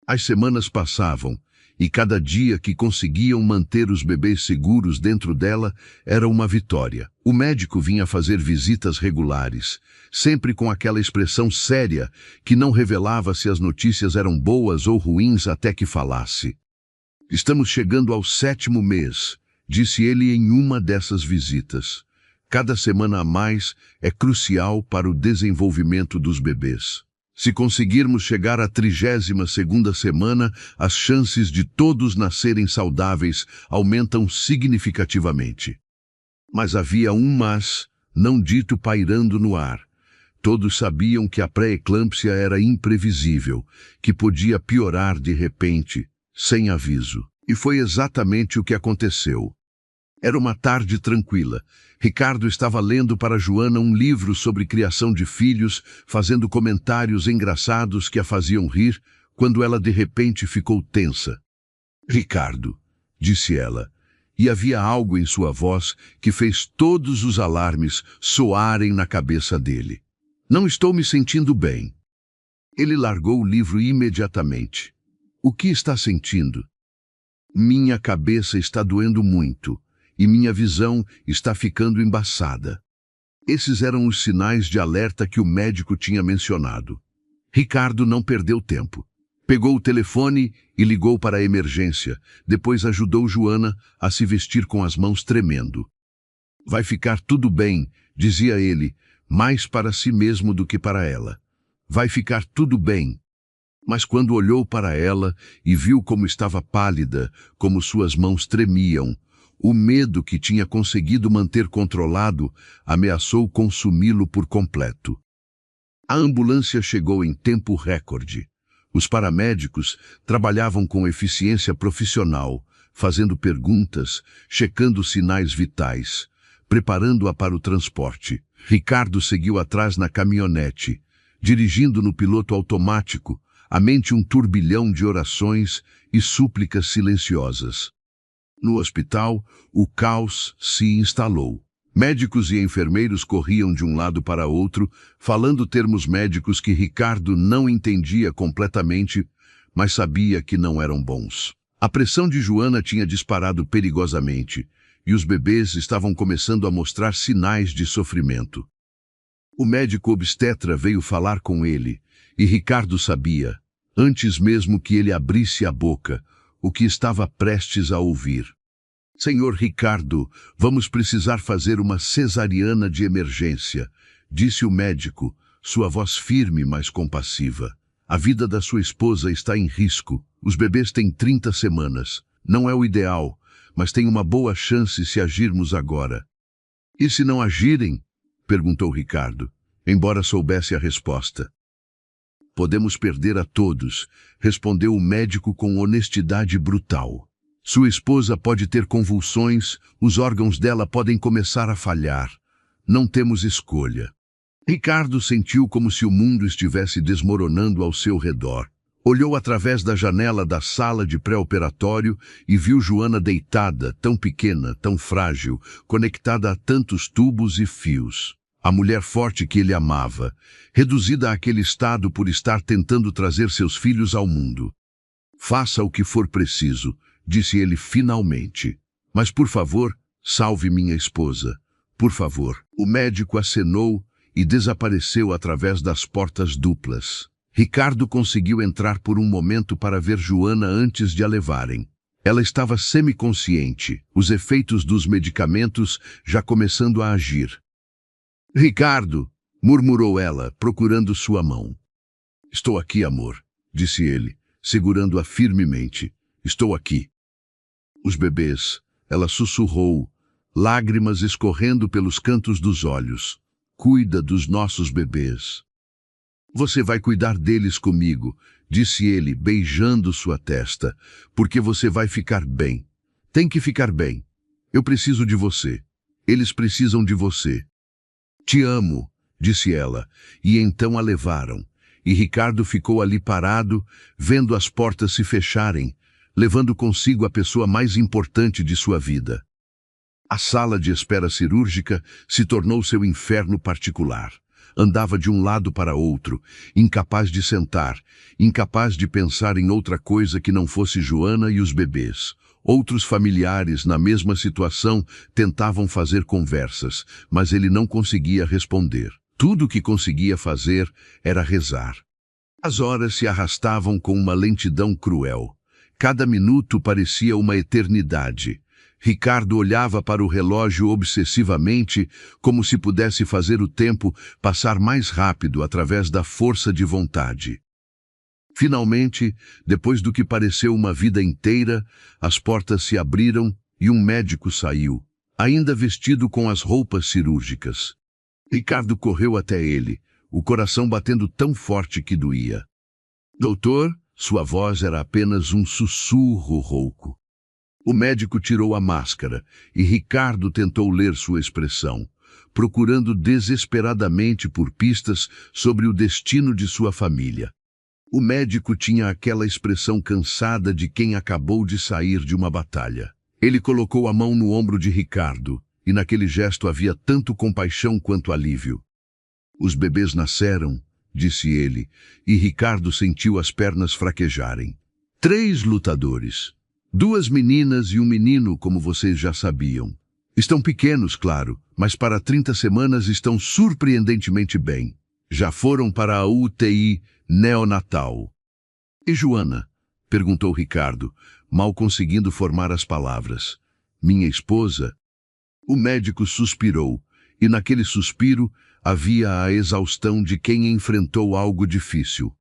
As semanas passavam, e cada dia que conseguiam manter os bebês seguros dentro dela era uma vitória. O médico vinha fazer visitas regulares, sempre com aquela expressão séria que não revelava se as notícias eram boas ou ruins até que falasse. Estamos chegando ao 7º mês, disse ele em uma dessas visitas. Cada semana a mais é crucial para o desenvolvimento dos bebês. Se conseguirmos chegar à 32ª semana, as chances de todos nascerem saudáveis aumentam significativamente. Mas havia um mas, não dito, pairando no ar. Todos sabiam que a pré-eclâmpsia era imprevisível, que podia piorar de repente, sem aviso. E foi exatamente o que aconteceu. Era uma tarde tranquila. Ricardo estava lendo para Joana um livro sobre criação de filhos, fazendo comentários engraçados que a faziam rir, quando ela de repente ficou tensa. "Ricardo", disse ela, e havia algo em sua voz que fez todos os alarmes soarem na cabeça dele. "Não estou me sentindo bem." Ele largou o livro imediatamente. "O que está sentindo?" "Minha cabeça está doendo muito. E minha visão está ficando embaçada." Esses eram os sinais de alerta que o médico tinha mencionado. Ricardo não perdeu tempo. Pegou o telefone e ligou para a emergência. Depois ajudou Joana a se vestir com as mãos tremendo. "Vai ficar tudo bem", dizia ele, mais para si mesmo do que para ela. "Vai ficar tudo bem." Mas quando olhou para ela e viu como estava pálida, como suas mãos tremiam, o medo que tinha conseguido manter controlado ameaçou consumi-lo por completo. A ambulância chegou em tempo recorde. Os paramédicos trabalhavam com eficiência profissional, fazendo perguntas, checando sinais vitais, preparando-a para o transporte. Ricardo seguiu atrás na caminhonete, dirigindo no piloto automático, a mente um turbilhão de orações e súplicas silenciosas. No hospital, o caos se instalou. Médicos e enfermeiros corriam de um lado para outro, falando termos médicos que Ricardo não entendia completamente, mas sabia que não eram bons. A pressão de Joana tinha disparado perigosamente, e os bebês estavam começando a mostrar sinais de sofrimento. O médico obstetra veio falar com ele, e Ricardo sabia, antes mesmo que ele abrisse a boca, o que estava prestes a ouvir. "Senhor Ricardo, vamos precisar fazer uma cesariana de emergência", disse o médico, sua voz firme, mas compassiva. "A vida da sua esposa está em risco. Os bebês têm 30 semanas. Não é o ideal, mas tem uma boa chance se agirmos agora." "E se não agirem?", perguntou Ricardo, embora soubesse a resposta. "Podemos perder a todos", respondeu o médico com honestidade brutal. "Sua esposa pode ter convulsões, os órgãos dela podem começar a falhar. Não temos escolha." Ricardo sentiu como se o mundo estivesse desmoronando ao seu redor. Olhou através da janela da sala de pré-operatório e viu Joana deitada, tão pequena, tão frágil, conectada a tantos tubos e fios. A mulher forte que ele amava, reduzida àquele estado por estar tentando trazer seus filhos ao mundo. "Faça o que for preciso", disse ele finalmente. "Mas, por favor, salve minha esposa. Por favor." O médico acenou e desapareceu através das portas duplas. Ricardo conseguiu entrar por um momento para ver Joana antes de a levarem. Ela estava semiconsciente, os efeitos dos medicamentos já começando a agir. "Ricardo", murmurou ela, procurando sua mão. "Estou aqui, amor", disse ele, segurando-a firmemente. "Estou aqui." "Os bebês", ela sussurrou, lágrimas escorrendo pelos cantos dos olhos. "Cuida dos nossos bebês." "Você vai cuidar deles comigo", disse ele, beijando sua testa, "porque você vai ficar bem. Tem que ficar bem. Eu preciso de você. Eles precisam de você." "Te amo", disse ela, e então a levaram. E Ricardo ficou ali parado, vendo as portas se fecharem, levando consigo a pessoa mais importante de sua vida. A sala de espera cirúrgica se tornou seu inferno particular. Andava de um lado para outro, incapaz de sentar, incapaz de pensar em outra coisa que não fosse Joana e os bebês. Outros familiares, na mesma situação, tentavam fazer conversas, mas ele não conseguia responder. Tudo o que conseguia fazer era rezar. As horas se arrastavam com uma lentidão cruel. Cada minuto parecia uma eternidade. Ricardo olhava para o relógio obsessivamente, como se pudesse fazer o tempo passar mais rápido através da força de vontade. Finalmente, depois do que pareceu uma vida inteira, as portas se abriram e um médico saiu, ainda vestido com as roupas cirúrgicas. Ricardo correu até ele, o coração batendo tão forte que doía. Doutor, sua voz era apenas um sussurro rouco. O médico tirou a máscara e Ricardo tentou ler sua expressão, procurando desesperadamente por pistas sobre o destino de sua família. O médico tinha aquela expressão cansada de quem acabou de sair de uma batalha. Ele colocou a mão no ombro de Ricardo, e naquele gesto havia tanto compaixão quanto alívio. Os bebês nasceram, disse ele, e Ricardo sentiu as pernas fraquejarem. 3 lutadores. 2 meninas e um menino, como vocês já sabiam. Estão pequenos, claro, mas para 30 semanas estão surpreendentemente bem. Já foram para a UTI neonatal. E Joana? Perguntou Ricardo, mal conseguindo formar as palavras. Minha esposa? O médico suspirou, e naquele suspiro havia a exaustão de quem enfrentou algo difícil.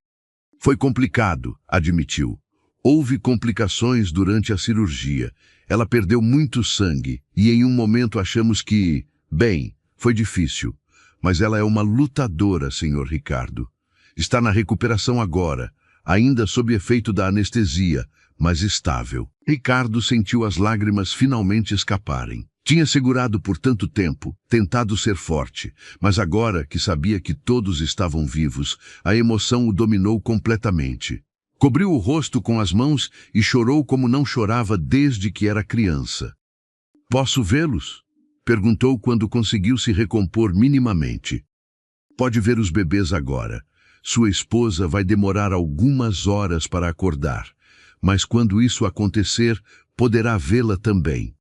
Foi complicado, admitiu. Houve complicações durante a cirurgia. Ela perdeu muito sangue e em um momento achamos que, bem, foi difícil. Mas ela é uma lutadora, senhor Ricardo. Está na recuperação agora, ainda sob efeito da anestesia, mas estável. Ricardo sentiu as lágrimas finalmente escaparem. Tinha segurado por tanto tempo, tentado ser forte, mas agora que sabia que todos estavam vivos, a emoção o dominou completamente. Cobriu o rosto com as mãos e chorou como não chorava desde que era criança. Posso vê-los? Perguntou quando conseguiu se recompor minimamente. Pode ver os bebês agora. Sua esposa vai demorar algumas horas para acordar, mas quando isso acontecer, poderá vê-la também.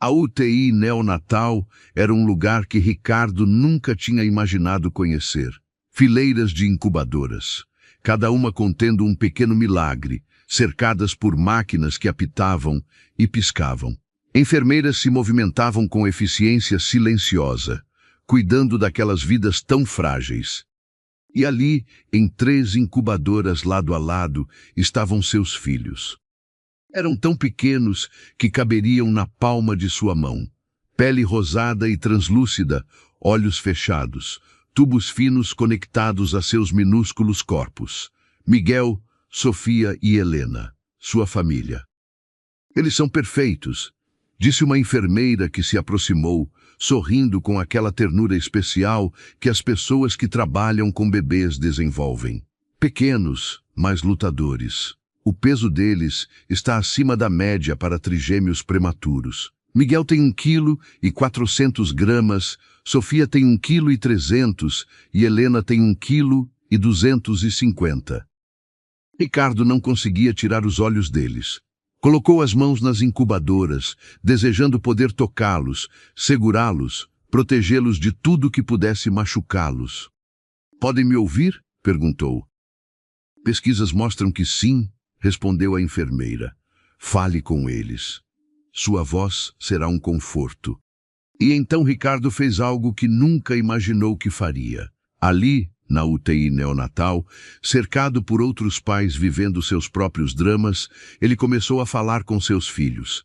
A UTI neonatal era um lugar que Ricardo nunca tinha imaginado conhecer. Fileiras de incubadoras, cada uma contendo um pequeno milagre, cercadas por máquinas que apitavam e piscavam. Enfermeiras se movimentavam com eficiência silenciosa, cuidando daquelas vidas tão frágeis. E ali, em 3 incubadoras lado a lado, estavam seus filhos. Eram tão pequenos que caberiam na palma de sua mão. Pele rosada e translúcida, olhos fechados, tubos finos conectados a seus minúsculos corpos. Miguel, Sofia e Helena, sua família. Eles são perfeitos, disse uma enfermeira que se aproximou, sorrindo com aquela ternura especial que as pessoas que trabalham com bebês desenvolvem. Pequenos, mas lutadores. O peso deles está acima da média para trigêmeos prematuros. Miguel tem 1,4 kg, Sofia tem 1,3 kg e Helena tem 1,250 kg. Ricardo não conseguia tirar os olhos deles. Colocou as mãos nas incubadoras, desejando poder tocá-los, segurá-los, protegê-los de tudo que pudesse machucá-los. Podem me ouvir? Perguntou. Pesquisas mostram que sim, respondeu a enfermeira. Fale com eles. Sua voz será um conforto. E então Ricardo fez algo que nunca imaginou que faria. Ali, na UTI neonatal, cercado por outros pais vivendo seus próprios dramas, ele começou a falar com seus filhos.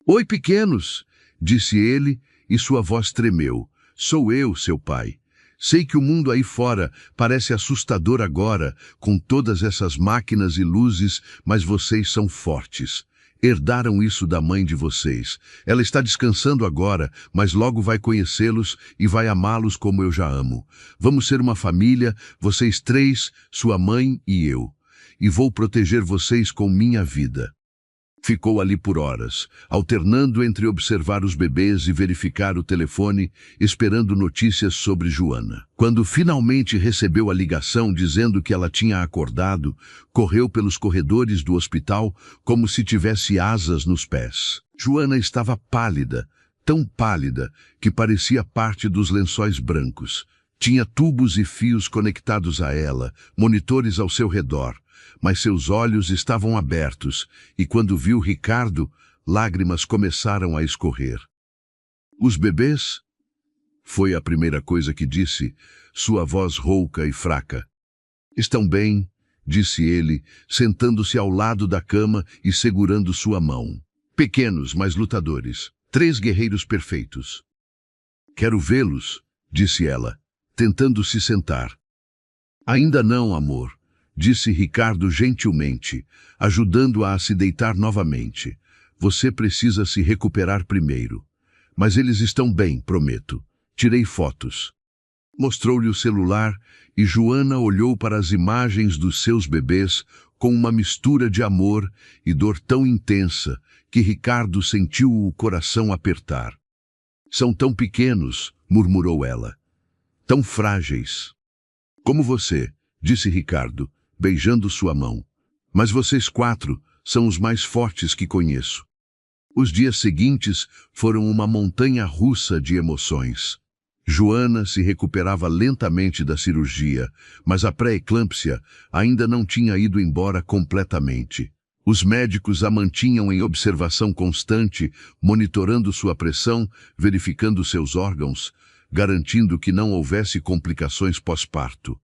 Oi, pequenos, disse ele, e sua voz tremeu. Sou eu, seu pai. Sei que o mundo aí fora parece assustador agora, com todas essas máquinas e luzes, mas vocês são fortes. Herdaram isso da mãe de vocês. Ela está descansando agora, mas logo vai conhecê-los e vai amá-los como eu já amo. Vamos ser uma família, vocês 3, sua mãe e eu. E vou proteger vocês com minha vida. Ficou ali por horas, alternando entre observar os bebês e verificar o telefone, esperando notícias sobre Joana. Quando finalmente recebeu a ligação dizendo que ela tinha acordado, correu pelos corredores do hospital como se tivesse asas nos pés. Joana estava pálida, tão pálida que parecia parte dos lençóis brancos. Tinha tubos e fios conectados a ela, monitores ao seu redor. Mas seus olhos estavam abertos, e quando viu Ricardo, Lágrimas começaram a escorrer. Os bebês? Foi a primeira coisa que disse, sua voz rouca e fraca. Estão bem, disse ele, sentando-se ao lado da cama e segurando sua mão. Pequenos, mas lutadores. 3 guerreiros perfeitos. Quero vê-los, disse ela, tentando se sentar. Ainda não, amor, disse Ricardo gentilmente, ajudando-a a se deitar novamente. Você precisa se recuperar primeiro. Mas eles estão bem, prometo. Tirei fotos. Mostrou-lhe o celular e Joana olhou para as imagens dos seus bebês com uma mistura de amor e dor tão intensa que Ricardo sentiu o coração apertar. São tão pequenos, murmurou ela. Tão frágeis. Como você, disse Ricardo, beijando sua mão. Mas vocês 4 são os mais fortes que conheço. Os dias seguintes foram uma montanha-russa de emoções. Joana se recuperava lentamente da cirurgia, mas a pré-eclâmpsia ainda não tinha ido embora completamente. Os médicos a mantinham em observação constante, monitorando sua pressão, verificando seus órgãos, garantindo que não houvesse complicações pós-parto.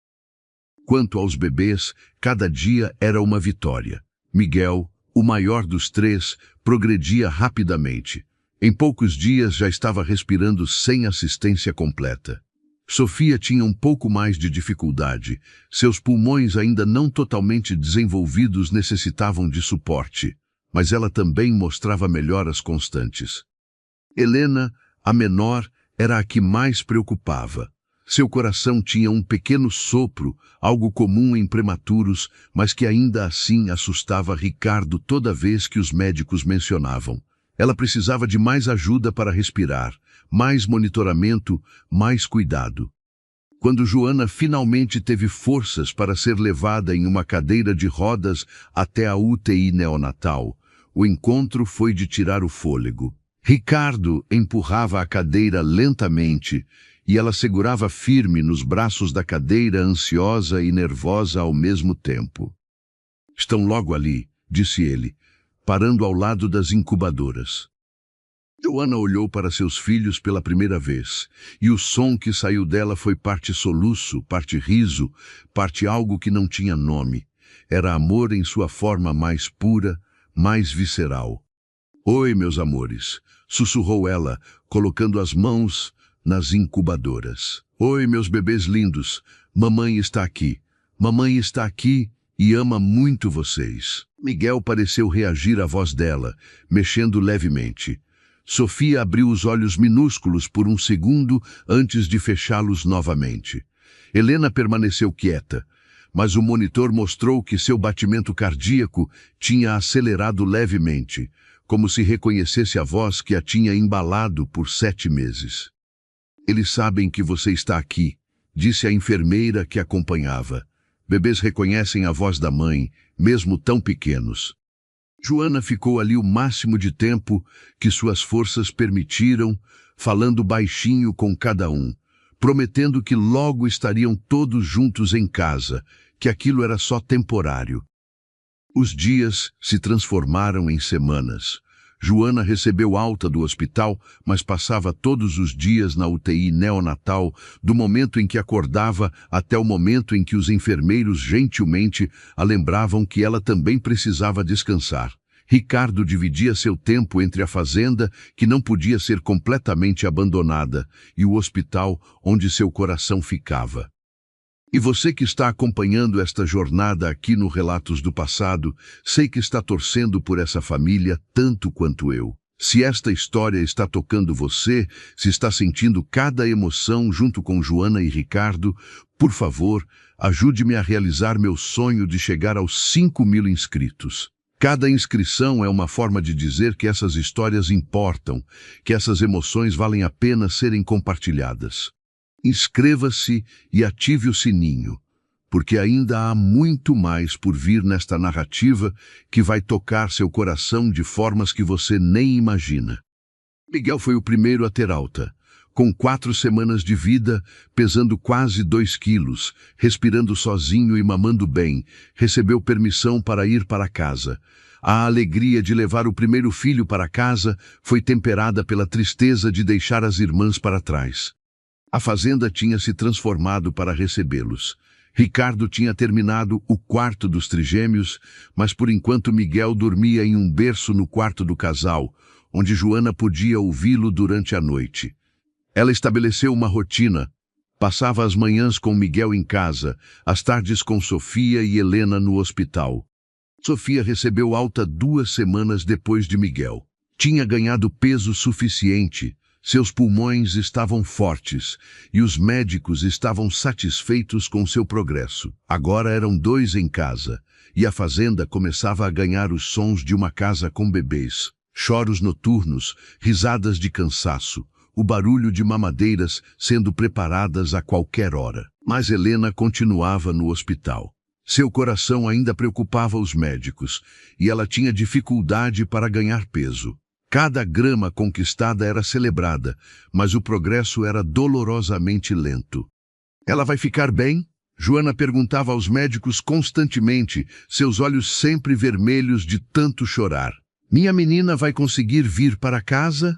Quanto aos bebês, cada dia era uma vitória. Miguel, o maior dos 3, progredia rapidamente. Em poucos dias já estava respirando sem assistência completa. Sofia tinha um pouco mais de dificuldade. Seus pulmões ainda não totalmente desenvolvidos necessitavam de suporte, mas ela também mostrava melhoras constantes. Helena, a menor, era a que mais preocupava. Seu coração tinha um pequeno sopro, algo comum em prematuros, mas que ainda assim assustava Ricardo toda vez que os médicos mencionavam. Ela precisava de mais ajuda para respirar, mais monitoramento, mais cuidado. Quando Joana finalmente teve forças para ser levada em uma cadeira de rodas até a UTI neonatal, o encontro foi de tirar o fôlego. Ricardo empurrava a cadeira lentamente e ela segurava firme nos braços da cadeira, ansiosa e nervosa ao mesmo tempo. Estão logo ali, disse ele, parando ao lado das incubadoras. Joana olhou para seus filhos pela primeira vez, e o som que saiu dela foi parte soluço, parte riso, parte algo que não tinha nome. Era amor em sua forma mais pura, mais visceral. Oi, meus amores, sussurrou ela, colocando as mãos nas incubadoras. Oi, meus bebês lindos, mamãe está aqui. Mamãe está aqui e ama muito vocês. Miguel pareceu reagir à voz dela, mexendo levemente. Sofia abriu os olhos minúsculos por um segundo antes de fechá-los novamente. Helena permaneceu quieta, mas o monitor mostrou que seu batimento cardíaco tinha acelerado levemente, como se reconhecesse a voz que a tinha embalado por 7 meses. Eles sabem que você está aqui, disse a enfermeira que acompanhava. Bebês reconhecem a voz da mãe, mesmo tão pequenos. Joana ficou ali o máximo de tempo que suas forças permitiram, falando baixinho com cada um, prometendo que logo estariam todos juntos em casa, que aquilo era só temporário. Os dias se transformaram em semanas. Joana recebeu alta do hospital, mas passava todos os dias na UTI neonatal, do momento em que acordava até o momento em que os enfermeiros gentilmente a lembravam que ela também precisava descansar. Ricardo dividia seu tempo entre a fazenda, que não podia ser completamente abandonada, e o hospital onde seu coração ficava. E você que está acompanhando esta jornada aqui no Relatos do Passado, sei que está torcendo por essa família tanto quanto eu. Se esta história está tocando você, se está sentindo cada emoção junto com Joana e Ricardo, por favor, ajude-me a realizar meu sonho de chegar aos 5.000 inscritos. Cada inscrição é uma forma de dizer que essas histórias importam, que essas emoções valem a pena serem compartilhadas. Inscreva-se e ative o sininho, porque ainda há muito mais por vir nesta narrativa que vai tocar seu coração de formas que você nem imagina. Miguel foi o primeiro a ter alta. Com 4 semanas de vida, pesando quase 2 quilos, respirando sozinho e mamando bem, recebeu permissão para ir para casa. A alegria de levar o primeiro filho para casa foi temperada pela tristeza de deixar as irmãs para trás. A fazenda tinha se transformado para recebê-los. Ricardo tinha terminado o quarto dos trigêmeos, mas por enquanto Miguel dormia em um berço no quarto do casal, onde Joana podia ouvi-lo durante a noite. Ela estabeleceu uma rotina. Passava as manhãs com Miguel em casa, as tardes com Sofia e Helena no hospital. Sofia recebeu alta 2 semanas depois de Miguel. Tinha ganhado peso suficiente, seus pulmões estavam fortes e os médicos estavam satisfeitos com seu progresso. Agora eram 2 em casa e a fazenda começava a ganhar os sons de uma casa com bebês. Choros noturnos, risadas de cansaço, o barulho de mamadeiras sendo preparadas a qualquer hora. Mas Helena continuava no hospital. Seu coração ainda preocupava os médicos e ela tinha dificuldade para ganhar peso. Cada grama conquistada era celebrada, mas o progresso era dolorosamente lento. Ela vai ficar bem? Joana perguntava aos médicos constantemente, seus olhos sempre vermelhos de tanto chorar. Minha menina vai conseguir vir para casa?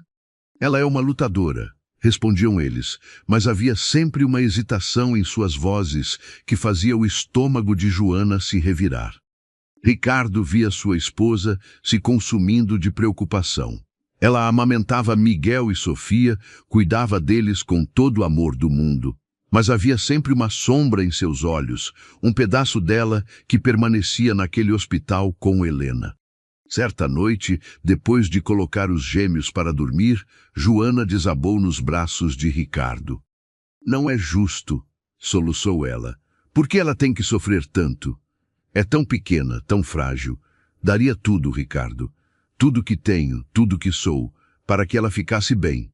Ela é uma lutadora, respondiam eles, mas havia sempre uma hesitação em suas vozes que fazia o estômago de Joana se revirar. Ricardo via sua esposa se consumindo de preocupação. Ela amamentava Miguel e Sofia, cuidava deles com todo o amor do mundo. Mas havia sempre uma sombra em seus olhos, um pedaço dela que permanecia naquele hospital com Helena. Certa noite, depois de colocar os gêmeos para dormir, Joana desabou nos braços de Ricardo. Não é justo, soluçou ela. Por que ela tem que sofrer tanto? É tão pequena, tão frágil. Daria tudo, Ricardo. Tudo que tenho, tudo que sou, para que ela ficasse bem.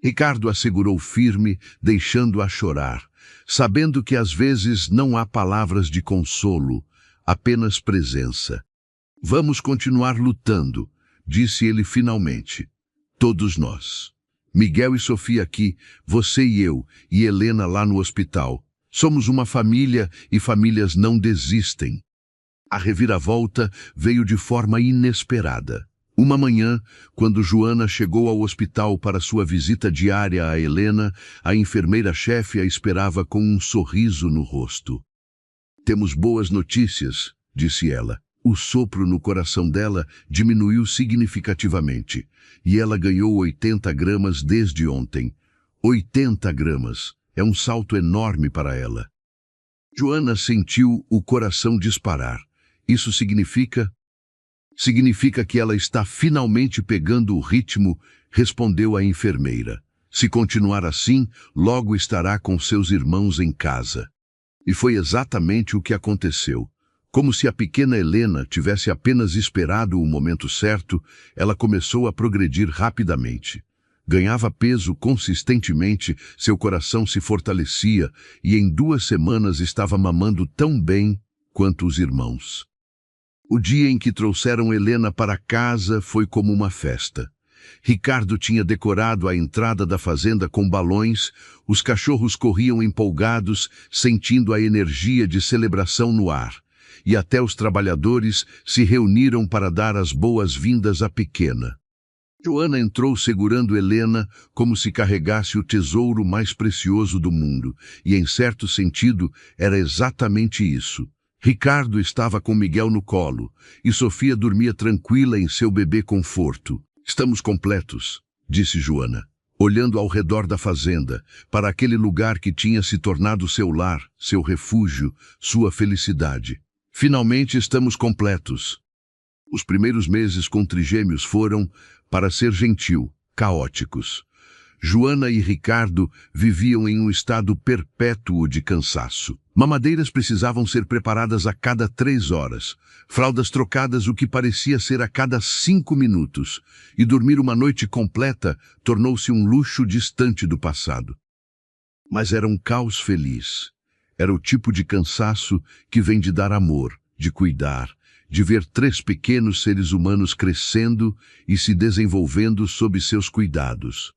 Ricardo a segurou firme, deixando-a chorar, sabendo que às vezes não há palavras de consolo, apenas presença. Vamos continuar lutando, disse ele finalmente. Todos nós. Miguel e Sofia aqui, você e eu, e Helena lá no hospital. Somos uma família e famílias não desistem. A reviravolta veio de forma inesperada. Uma manhã, quando Joana chegou ao hospital para sua visita diária a Helena, a enfermeira-chefe a esperava com um sorriso no rosto. Temos boas notícias, disse ela. O sopro no coração dela diminuiu significativamente, e ela ganhou 80 gramas desde ontem. 80 gramas. É um salto enorme para ela. Joana sentiu o coração disparar. Isso significa que ela está finalmente pegando o ritmo, respondeu a enfermeira. Se continuar assim, logo estará com seus irmãos em casa. E foi exatamente o que aconteceu. Como se a pequena Helena tivesse apenas esperado o momento certo, ela começou a progredir rapidamente. Ganhava peso consistentemente, seu coração se fortalecia e em 2 semanas estava mamando tão bem quanto os irmãos. O dia em que trouxeram Helena para casa foi como uma festa. Ricardo tinha decorado a entrada da fazenda com balões, os cachorros corriam empolgados, sentindo a energia de celebração no ar, e até os trabalhadores se reuniram para dar as boas-vindas à pequena. Joana entrou segurando Helena como se carregasse o tesouro mais precioso do mundo, e em certo sentido era exatamente isso. Ricardo estava com Miguel no colo, e Sofia dormia tranquila em seu bebê conforto. Estamos completos, disse Joana, olhando ao redor da fazenda, para aquele lugar que tinha se tornado seu lar, seu refúgio, sua felicidade. Finalmente estamos completos. Os primeiros meses com trigêmeos foram, para ser gentil, caóticos. Joana e Ricardo viviam em um estado perpétuo de cansaço. Mamadeiras precisavam ser preparadas a cada 3 horas, fraldas trocadas o que parecia ser a cada 5 minutos, e dormir uma noite completa tornou-se um luxo distante do passado. Mas era um caos feliz. Era o tipo de cansaço que vem de dar amor, de cuidar, de ver 3 pequenos seres humanos crescendo e se desenvolvendo sob seus cuidados.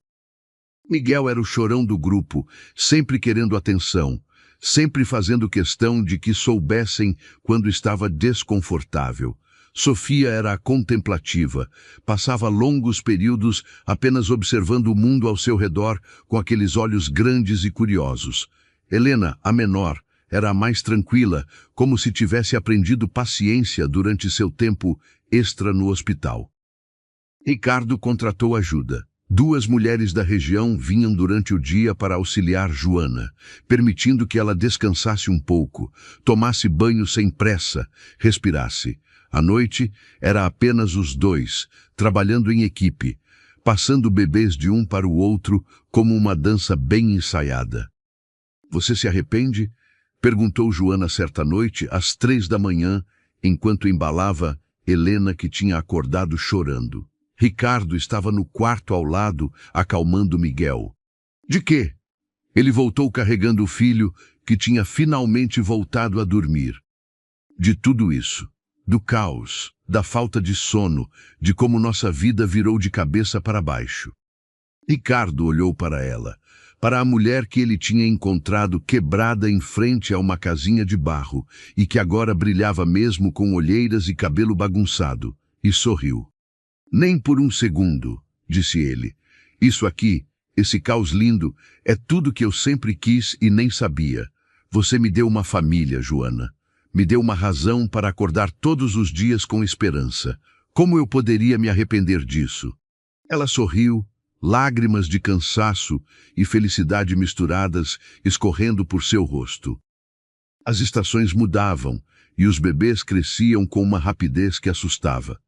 Miguel era o chorão do grupo, sempre querendo atenção, sempre fazendo questão de que soubessem quando estava desconfortável. Sofia era a contemplativa, passava longos períodos apenas observando o mundo ao seu redor com aqueles olhos grandes e curiosos. Helena, a menor, era a mais tranquila, como se tivesse aprendido paciência durante seu tempo extra no hospital. Ricardo contratou ajuda. 2 mulheres da região vinham durante o dia para auxiliar Joana, permitindo que ela descansasse um pouco, tomasse banho sem pressa, respirasse. À noite, era apenas os 2, trabalhando em equipe, passando bebês de um para o outro como uma dança bem ensaiada. "Você se arrepende?" perguntou Joana certa noite, às 3 da manhã, enquanto embalava Helena, que tinha acordado chorando. Ricardo estava no quarto ao lado, acalmando Miguel. "De quê?" Ele voltou carregando o filho, que tinha finalmente voltado a dormir. "De tudo isso. Do caos, da falta de sono, de como nossa vida virou de cabeça para baixo." Ricardo olhou para ela, para a mulher que ele tinha encontrado quebrada em frente a uma casinha de barro e que agora brilhava mesmo com olheiras e cabelo bagunçado, e sorriu. "Nem por um segundo", disse ele. "Isso aqui, esse caos lindo, é tudo que eu sempre quis e nem sabia. Você me deu uma família, Joana. Me deu uma razão para acordar todos os dias com esperança. Como eu poderia me arrepender disso?" Ela sorriu, lágrimas de cansaço e felicidade misturadas escorrendo por seu rosto. As estações mudavam e os bebês cresciam com uma rapidez que assustava.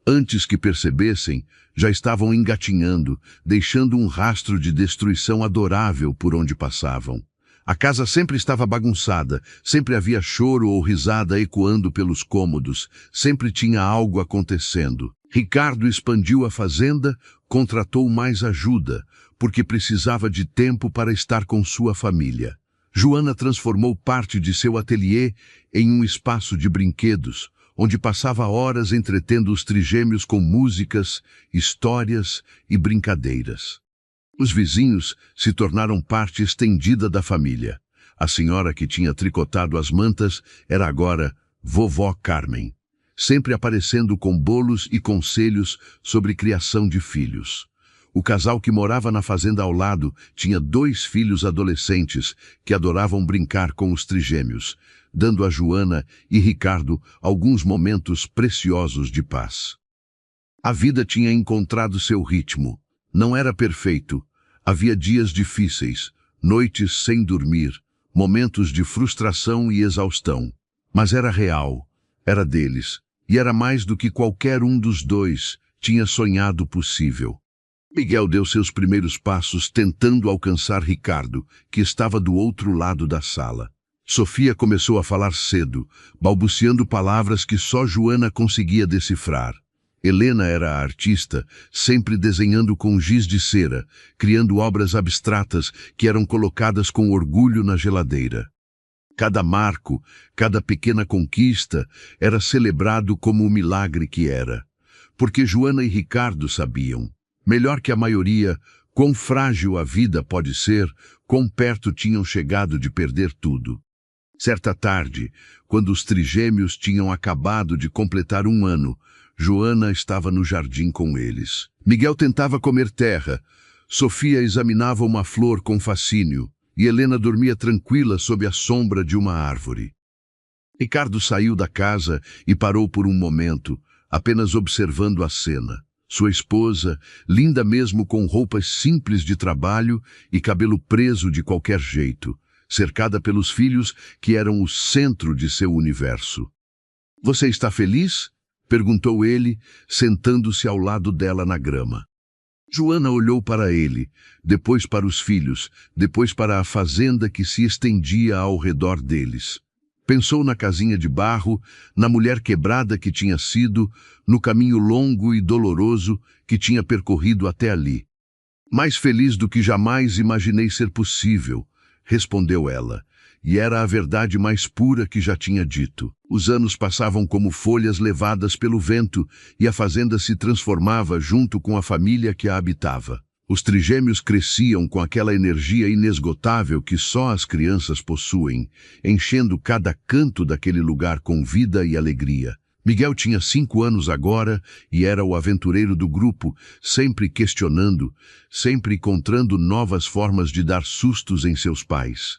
Antes que percebessem, já estavam engatinhando, deixando um rastro de destruição adorável por onde passavam. A casa sempre estava bagunçada, sempre havia choro ou risada ecoando pelos cômodos, sempre tinha algo acontecendo. Ricardo expandiu a fazenda, contratou mais ajuda, porque precisava de tempo para estar com sua família. Joana transformou parte de seu ateliê em um espaço de brinquedos, onde passava horas entretendo os trigêmeos com músicas, histórias e brincadeiras. Os vizinhos se tornaram parte estendida da família. A senhora que tinha tricotado as mantas era agora Vovó Carmen, sempre aparecendo com bolos e conselhos sobre criação de filhos. O casal que morava na fazenda ao lado tinha 2 filhos adolescentes que adoravam brincar com os trigêmeos, dando a Joana e Ricardo alguns momentos preciosos de paz. A vida tinha encontrado seu ritmo. Não era perfeito. Havia dias difíceis, noites sem dormir, momentos de frustração e exaustão. Mas era real, era deles, e era mais do que qualquer um dos 2 tinha sonhado possível. Miguel deu seus primeiros passos tentando alcançar Ricardo, que estava do outro lado da sala. Sofia começou a falar cedo, balbuciando palavras que só Joana conseguia decifrar. Helena era a artista, sempre desenhando com giz de cera, criando obras abstratas que eram colocadas com orgulho na geladeira. Cada marco, cada pequena conquista era celebrado como o milagre que era. Porque Joana e Ricardo sabiam, melhor que a maioria, quão frágil a vida pode ser, quão perto tinham chegado de perder tudo. Certa tarde, quando os trigêmeos tinham acabado de completar 1 ano, Joana estava no jardim com eles. Miguel tentava comer terra, Sofia examinava uma flor com fascínio e Helena dormia tranquila sob a sombra de uma árvore. Ricardo saiu da casa e parou por um momento, apenas observando a cena. Sua esposa, linda mesmo com roupas simples de trabalho e cabelo preso de qualquer jeito, cercada pelos filhos que eram o centro de seu universo. "Você está feliz?" perguntou ele, sentando-se ao lado dela na grama. Joana olhou para ele, depois para os filhos, depois para a fazenda que se estendia ao redor deles. Pensou na casinha de barro, na mulher quebrada que tinha sido, no caminho longo e doloroso que tinha percorrido até ali. "Mais feliz do que jamais imaginei ser possível", respondeu ela, e era a verdade mais pura que já tinha dito. Os anos passavam como folhas levadas pelo vento e a fazenda se transformava junto com a família que a habitava. Os trigêmeos cresciam com aquela energia inesgotável que só as crianças possuem, enchendo cada canto daquele lugar com vida e alegria. Miguel tinha 5 anos agora e era o aventureiro do grupo, sempre questionando, sempre encontrando novas formas de dar sustos em seus pais.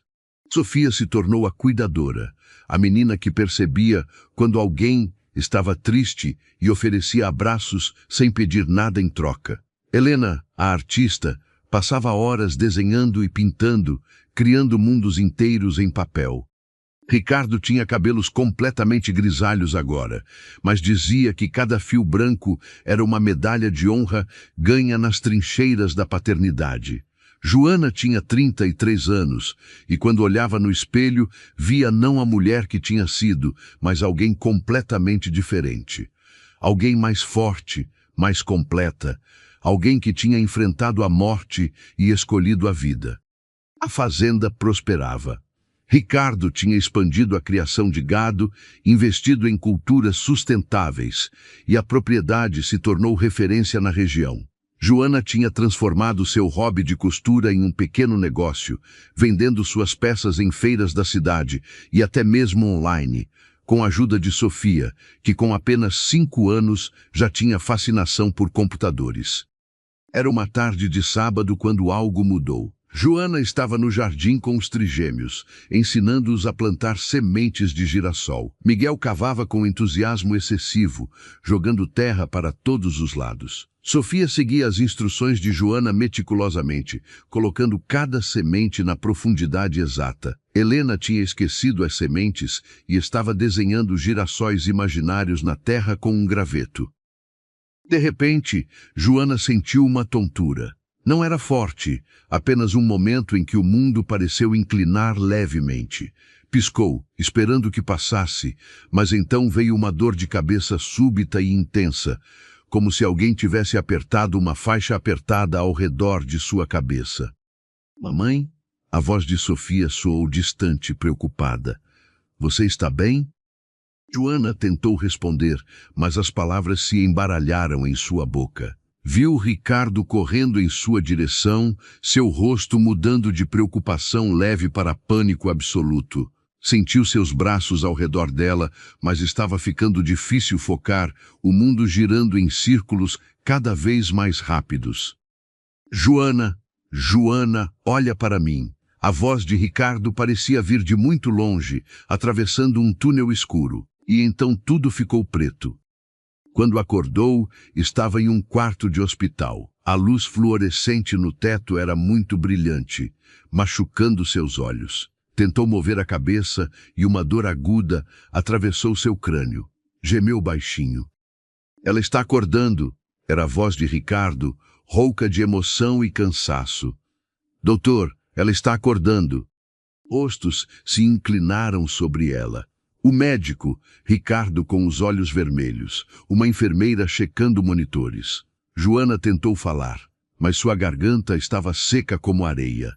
Sofia se tornou a cuidadora, a menina que percebia quando alguém estava triste e oferecia abraços sem pedir nada em troca. Helena, a artista, passava horas desenhando e pintando, criando mundos inteiros em papel. Ricardo tinha cabelos completamente grisalhos agora, mas dizia que cada fio branco era uma medalha de honra ganha nas trincheiras da paternidade. Joana tinha 33 anos e quando olhava no espelho via não a mulher que tinha sido, mas alguém completamente diferente. Alguém mais forte, mais completa, alguém que tinha enfrentado a morte e escolhido a vida. A fazenda prosperava. Ricardo tinha expandido a criação de gado, investido em culturas sustentáveis, e a propriedade se tornou referência na região. Joana tinha transformado seu hobby de costura em um pequeno negócio, vendendo suas peças em feiras da cidade e até mesmo online, com a ajuda de Sofia, que com apenas 5 anos já tinha fascinação por computadores. Era uma tarde de sábado quando algo mudou. Joana estava no jardim com os trigêmeos, ensinando-os a plantar sementes de girassol. Miguel cavava com entusiasmo excessivo, jogando terra para todos os lados. Sofia seguia as instruções de Joana meticulosamente, colocando cada semente na profundidade exata. Helena tinha esquecido as sementes e estava desenhando girassóis imaginários na terra com um graveto. De repente, Joana sentiu uma tontura. Não era forte, apenas um momento em que o mundo pareceu inclinar levemente. Piscou, esperando que passasse, mas então veio uma dor de cabeça súbita e intensa, como se alguém tivesse apertado uma faixa apertada ao redor de sua cabeça. Mamãe? A voz de Sofia soou distante e preocupada. Você está bem? Joana tentou responder, mas as palavras se embaralharam em sua boca. Viu Ricardo correndo em sua direção, seu rosto mudando de preocupação leve para pânico absoluto. Sentiu seus braços ao redor dela, mas estava ficando difícil focar, o mundo girando em círculos cada vez mais rápidos. Joana, Joana, olha para mim. A voz de Ricardo parecia vir de muito longe, atravessando um túnel escuro, e então tudo ficou preto. Quando acordou, estava em um quarto de hospital. A luz fluorescente no teto era muito brilhante, machucando seus olhos. Tentou mover a cabeça e uma dor aguda atravessou seu crânio. Gemeu baixinho. Ela está acordando, era a voz de Ricardo, rouca de emoção e cansaço. Doutor, ela está acordando. Rostos se inclinaram sobre ela. O médico, Ricardo com os olhos vermelhos, uma enfermeira checando monitores. Joana tentou falar, mas sua garganta estava seca como areia.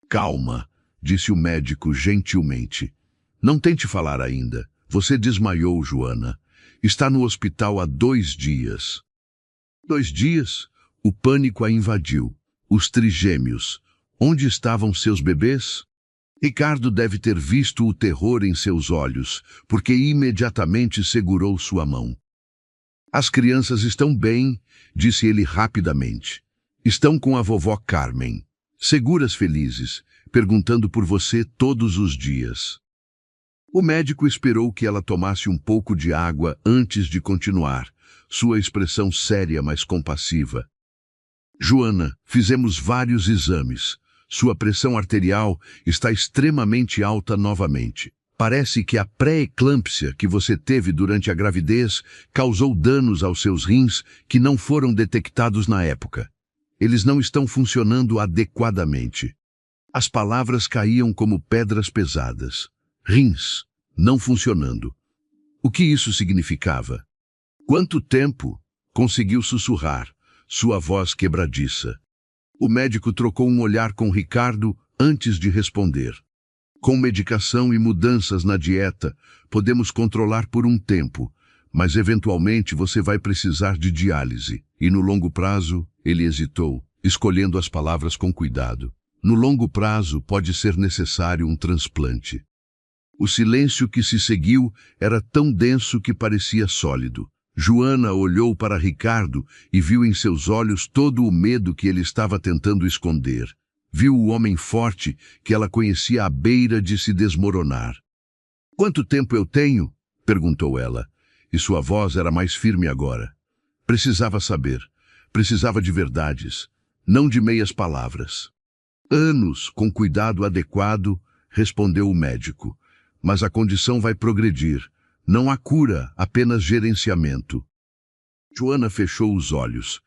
Calma, disse o médico gentilmente. Não tente falar ainda. Você desmaiou, Joana. Está no hospital há 2 dias. 2 dias? O pânico a invadiu. Os trigêmeos. Onde estavam seus bebês? Ricardo deve ter visto o terror em seus olhos, porque imediatamente segurou sua mão. As crianças estão bem, disse ele rapidamente. Estão com a vovó Carmen. Seguras felizes, perguntando por você todos os dias. O médico esperou que ela tomasse um pouco de água antes de continuar, sua expressão séria, mas compassiva. Joana, fizemos vários exames. Sua pressão arterial está extremamente alta novamente. Parece que a pré-eclâmpsia que você teve durante a gravidez causou danos aos seus rins que não foram detectados na época. Eles não estão funcionando adequadamente. As palavras caíam como pedras pesadas. Rins, não funcionando. O que isso significava? Quanto tempo? Conseguiu sussurrar, sua voz quebradiça. O médico trocou um olhar com Ricardo antes de responder. Com medicação e mudanças na dieta, podemos controlar por um tempo, mas eventualmente você vai precisar de diálise. E no longo prazo, ele hesitou, escolhendo as palavras com cuidado. No longo prazo, pode ser necessário um transplante. O silêncio que se seguiu era tão denso que parecia sólido. Joana olhou para Ricardo e viu em seus olhos todo o medo que ele estava tentando esconder. Viu o homem forte que ela conhecia à beira de se desmoronar. "Quanto tempo eu tenho?" perguntou ela, e sua voz era mais firme agora. Precisava saber. Precisava de verdades, não de meias palavras. "Anos, com cuidado adequado", respondeu o médico. "Mas a condição vai progredir. Não há cura, apenas gerenciamento." Joana fechou os olhos.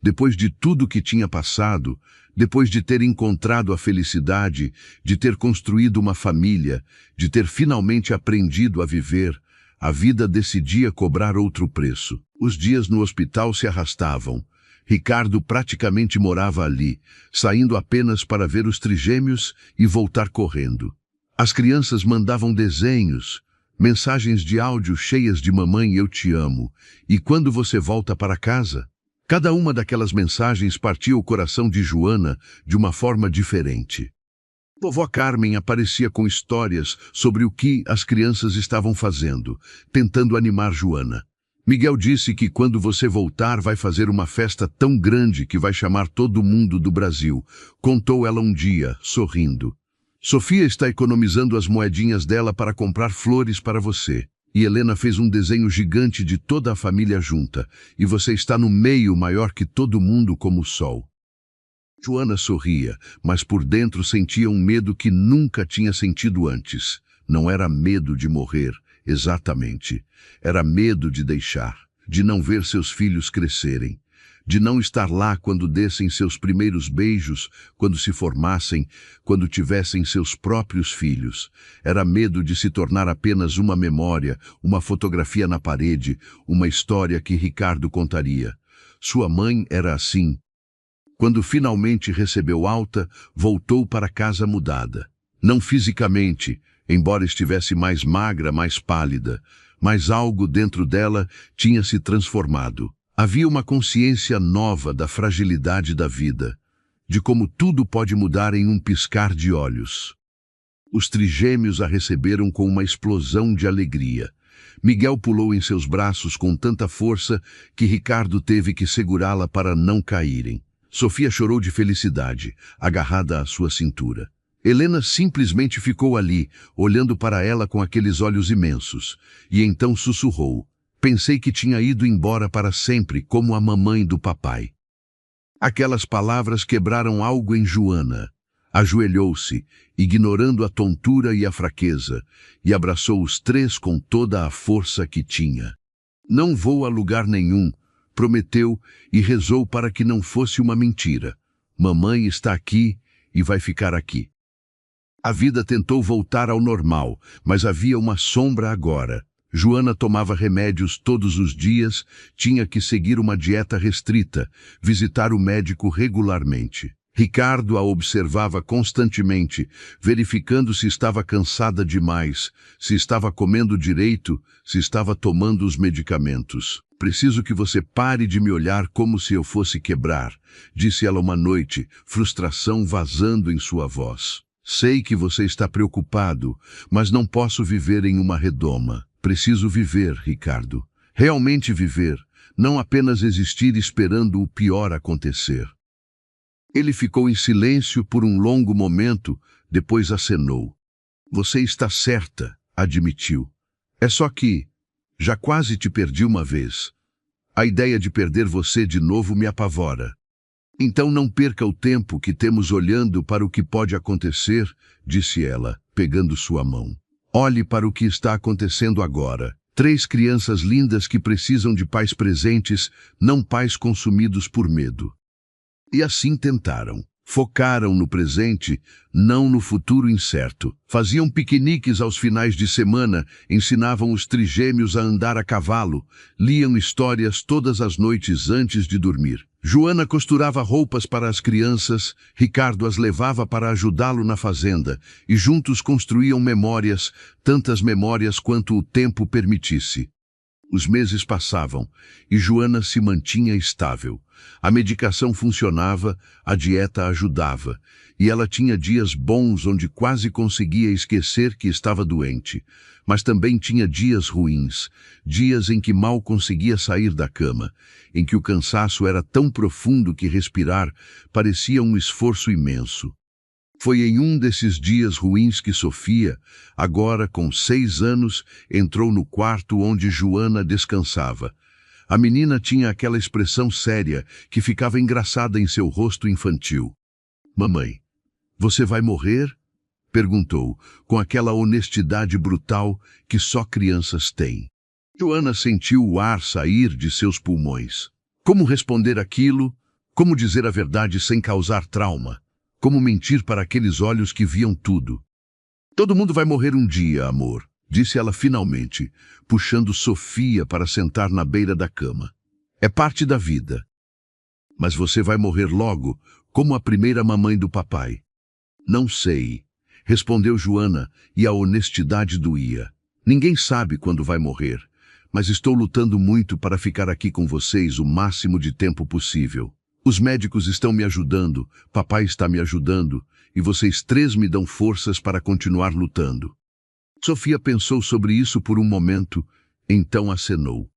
Depois de tudo que tinha passado, depois de ter encontrado a felicidade, de ter construído uma família, de ter finalmente aprendido a viver, a vida decidia cobrar outro preço. Os dias no hospital se arrastavam. Ricardo praticamente morava ali, saindo apenas para ver os trigêmeos e voltar correndo. As crianças mandavam desenhos, mensagens de áudio cheias de "mamãe, eu te amo", e "quando você volta para casa?" Cada uma daquelas mensagens partia o coração de Joana de uma forma diferente. Vovó Carmen aparecia com histórias sobre o que as crianças estavam fazendo, tentando animar Joana. "Miguel disse que quando você voltar vai fazer uma festa tão grande que vai chamar todo mundo do Brasil", contou ela um dia, sorrindo. "Sofia está economizando as moedinhas dela para comprar flores para você. E Helena fez um desenho gigante de toda a família junta, e você está no meio maior que todo mundo como o sol." Joana sorria, mas por dentro sentia um medo que nunca tinha sentido antes. Não era medo de morrer, exatamente. Era medo de deixar, de não ver seus filhos crescerem, de não estar lá quando dessem seus primeiros beijos, quando se formassem, quando tivessem seus próprios filhos. Era medo de se tornar apenas uma memória, uma fotografia na parede, uma história que Ricardo contaria. Sua mãe era assim. Quando finalmente recebeu alta, voltou para casa mudada. Não fisicamente, embora estivesse mais magra, mais pálida, mas algo dentro dela tinha se transformado. Havia uma consciência nova da fragilidade da vida, de como tudo pode mudar em um piscar de olhos. Os trigêmeos a receberam com uma explosão de alegria. Miguel pulou em seus braços com tanta força que Ricardo teve que segurá-la para não caírem. Sofia chorou de felicidade, agarrada à sua cintura. Helena simplesmente ficou ali, olhando para ela com aqueles olhos imensos, e então sussurrou: "Pensei que tinha ido embora para sempre, como a mamãe do papai." Aquelas palavras quebraram algo em Joana. Ajoelhou-se, ignorando a tontura e a fraqueza, e abraçou os três com toda a força que tinha. "Não vou a lugar nenhum", prometeu e rezou para que não fosse uma mentira. "Mamãe está aqui e vai ficar aqui." A vida tentou voltar ao normal, mas havia uma sombra agora. Joana tomava remédios todos os dias, tinha que seguir uma dieta restrita, visitar o médico regularmente. Ricardo a observava constantemente, verificando se estava cansada demais, se estava comendo direito, se estava tomando os medicamentos. "Preciso que você pare de me olhar como se eu fosse quebrar", disse ela uma noite, frustração vazando em sua voz. "Sei que você está preocupado, mas não posso viver em uma redoma. Preciso viver, Ricardo. Realmente viver, não apenas existir esperando o pior acontecer." Ele ficou em silêncio por um longo momento, depois acenou. "Você está certa", admitiu. "É só que já quase te perdi uma vez. A ideia de perder você de novo me apavora." "Então não perca o tempo que temos olhando para o que pode acontecer", disse ela, pegando sua mão. "Olhe para o que está acontecendo agora. 3 crianças lindas que precisam de pais presentes, não pais consumidos por medo." E assim tentaram. Focaram no presente, não no futuro incerto. Faziam piqueniques aos finais de semana, ensinavam os trigêmeos a andar a cavalo, liam histórias todas as noites antes de dormir. Joana costurava roupas para as crianças, Ricardo as levava para ajudá-lo na fazenda, e juntos construíam memórias, tantas memórias quanto o tempo permitisse. Os meses passavam, e Joana se mantinha estável. A medicação funcionava, a dieta ajudava, e ela tinha dias bons onde quase conseguia esquecer que estava doente. Mas também tinha dias ruins, dias em que mal conseguia sair da cama, em que o cansaço era tão profundo que respirar parecia um esforço imenso. Foi em um desses dias ruins que Sofia, agora com 6 anos, entrou no quarto onde Joana descansava. A menina tinha aquela expressão séria que ficava engraçada em seu rosto infantil. "Mamãe, você vai morrer?" perguntou, com aquela honestidade brutal que só crianças têm. Joana sentiu o ar sair de seus pulmões. Como responder aquilo? Como dizer a verdade sem causar trauma? Como mentir para aqueles olhos que viam tudo? "Todo mundo vai morrer um dia, amor", disse ela finalmente, puxando Sofia para sentar na beira da cama. "É parte da vida." "Mas você vai morrer logo, como a primeira mamãe do papai." "Não sei", respondeu Joana, e a honestidade doía. "Ninguém sabe quando vai morrer, mas estou lutando muito para ficar aqui com vocês o máximo de tempo possível. Os médicos estão me ajudando, papai está me ajudando, e vocês 3 me dão forças para continuar lutando." Sofia pensou sobre isso por um momento, então acenou.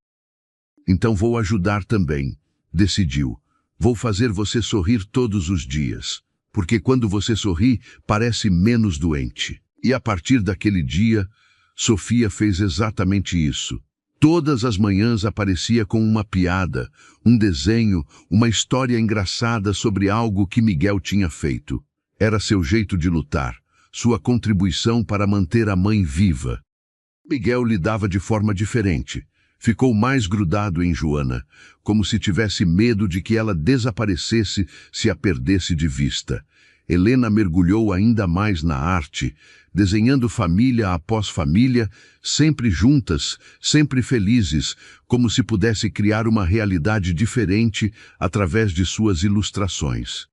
"Então vou ajudar também", decidiu. "Vou fazer você sorrir todos os dias, porque quando você sorri, parece menos doente." E a partir daquele dia, Sofia fez exatamente isso. Todas as manhãs aparecia com uma piada, um desenho, uma história engraçada sobre algo que Miguel tinha feito. Era seu jeito de lutar, sua contribuição para manter a mãe viva. Miguel lidava de forma diferente. Ficou mais grudado em Joana, como se tivesse medo de que ela desaparecesse se a perdesse de vista. Helena mergulhou ainda mais na arte, desenhando família após família, sempre juntas, sempre felizes, como se pudesse criar uma realidade diferente através de suas ilustrações.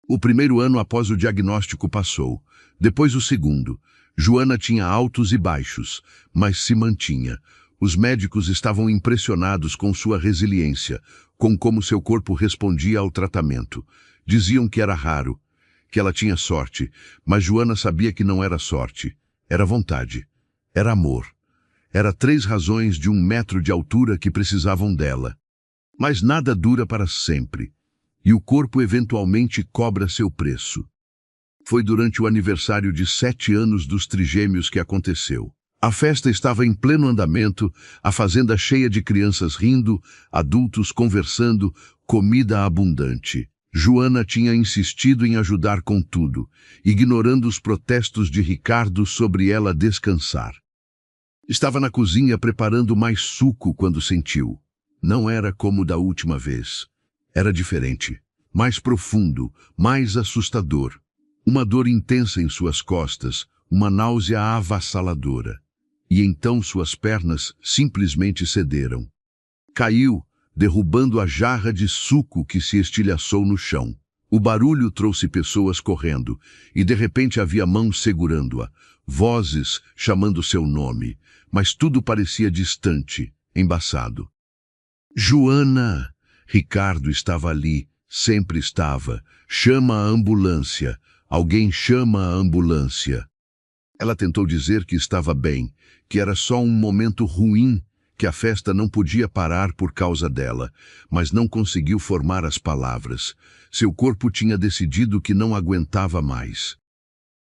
O primeiro ano após o diagnóstico passou, depois o segundo. Joana tinha altos e baixos, mas se mantinha. Os médicos estavam impressionados com sua resiliência, com como seu corpo respondia ao tratamento. Diziam que era raro, que ela tinha sorte, mas Joana sabia que não era sorte. Era vontade. Era amor. Era 3 razões de 1 metro de altura que precisavam dela. Mas nada dura para sempre, e o corpo eventualmente cobra seu preço. Foi durante o aniversário de 7 anos dos trigêmeos que aconteceu. A festa estava em pleno andamento, a fazenda cheia de crianças rindo, adultos conversando, comida abundante. Joana tinha insistido em ajudar com tudo, ignorando os protestos de Ricardo sobre ela descansar. Estava na cozinha preparando mais suco quando sentiu. Não era como da última vez. Era diferente, mais profundo, mais assustador. Uma dor intensa em suas costas, uma náusea avassaladora. E então suas pernas simplesmente cederam. Caiu, derrubando a jarra de suco que se estilhaçou no chão. O barulho trouxe pessoas correndo, e de repente havia mãos segurando-a, vozes chamando seu nome, mas tudo parecia distante, embaçado. "Joana!" Ricardo estava ali, sempre estava. "Chama a ambulância. Alguém chama a ambulância." Ela tentou dizer que estava bem, que era só um momento ruim, que a festa não podia parar por causa dela, mas não conseguiu formar as palavras. Seu corpo tinha decidido que não aguentava mais.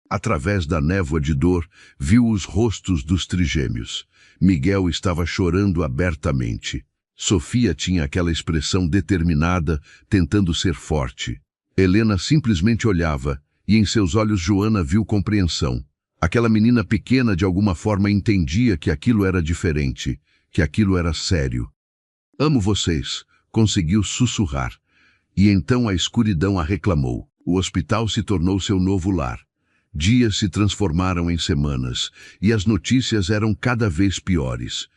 Através da névoa de dor, viu os rostos dos trigêmeos. Miguel estava chorando abertamente. Sofia tinha aquela expressão determinada, tentando ser forte. Helena simplesmente olhava, e em seus olhos Joana viu compreensão. Aquela menina pequena de alguma forma entendia que aquilo era diferente, que aquilo era sério. "Amo vocês", conseguiu sussurrar. E então a escuridão a reclamou. O hospital se tornou seu novo lar. Dias se transformaram em semanas, e as notícias eram cada vez piores.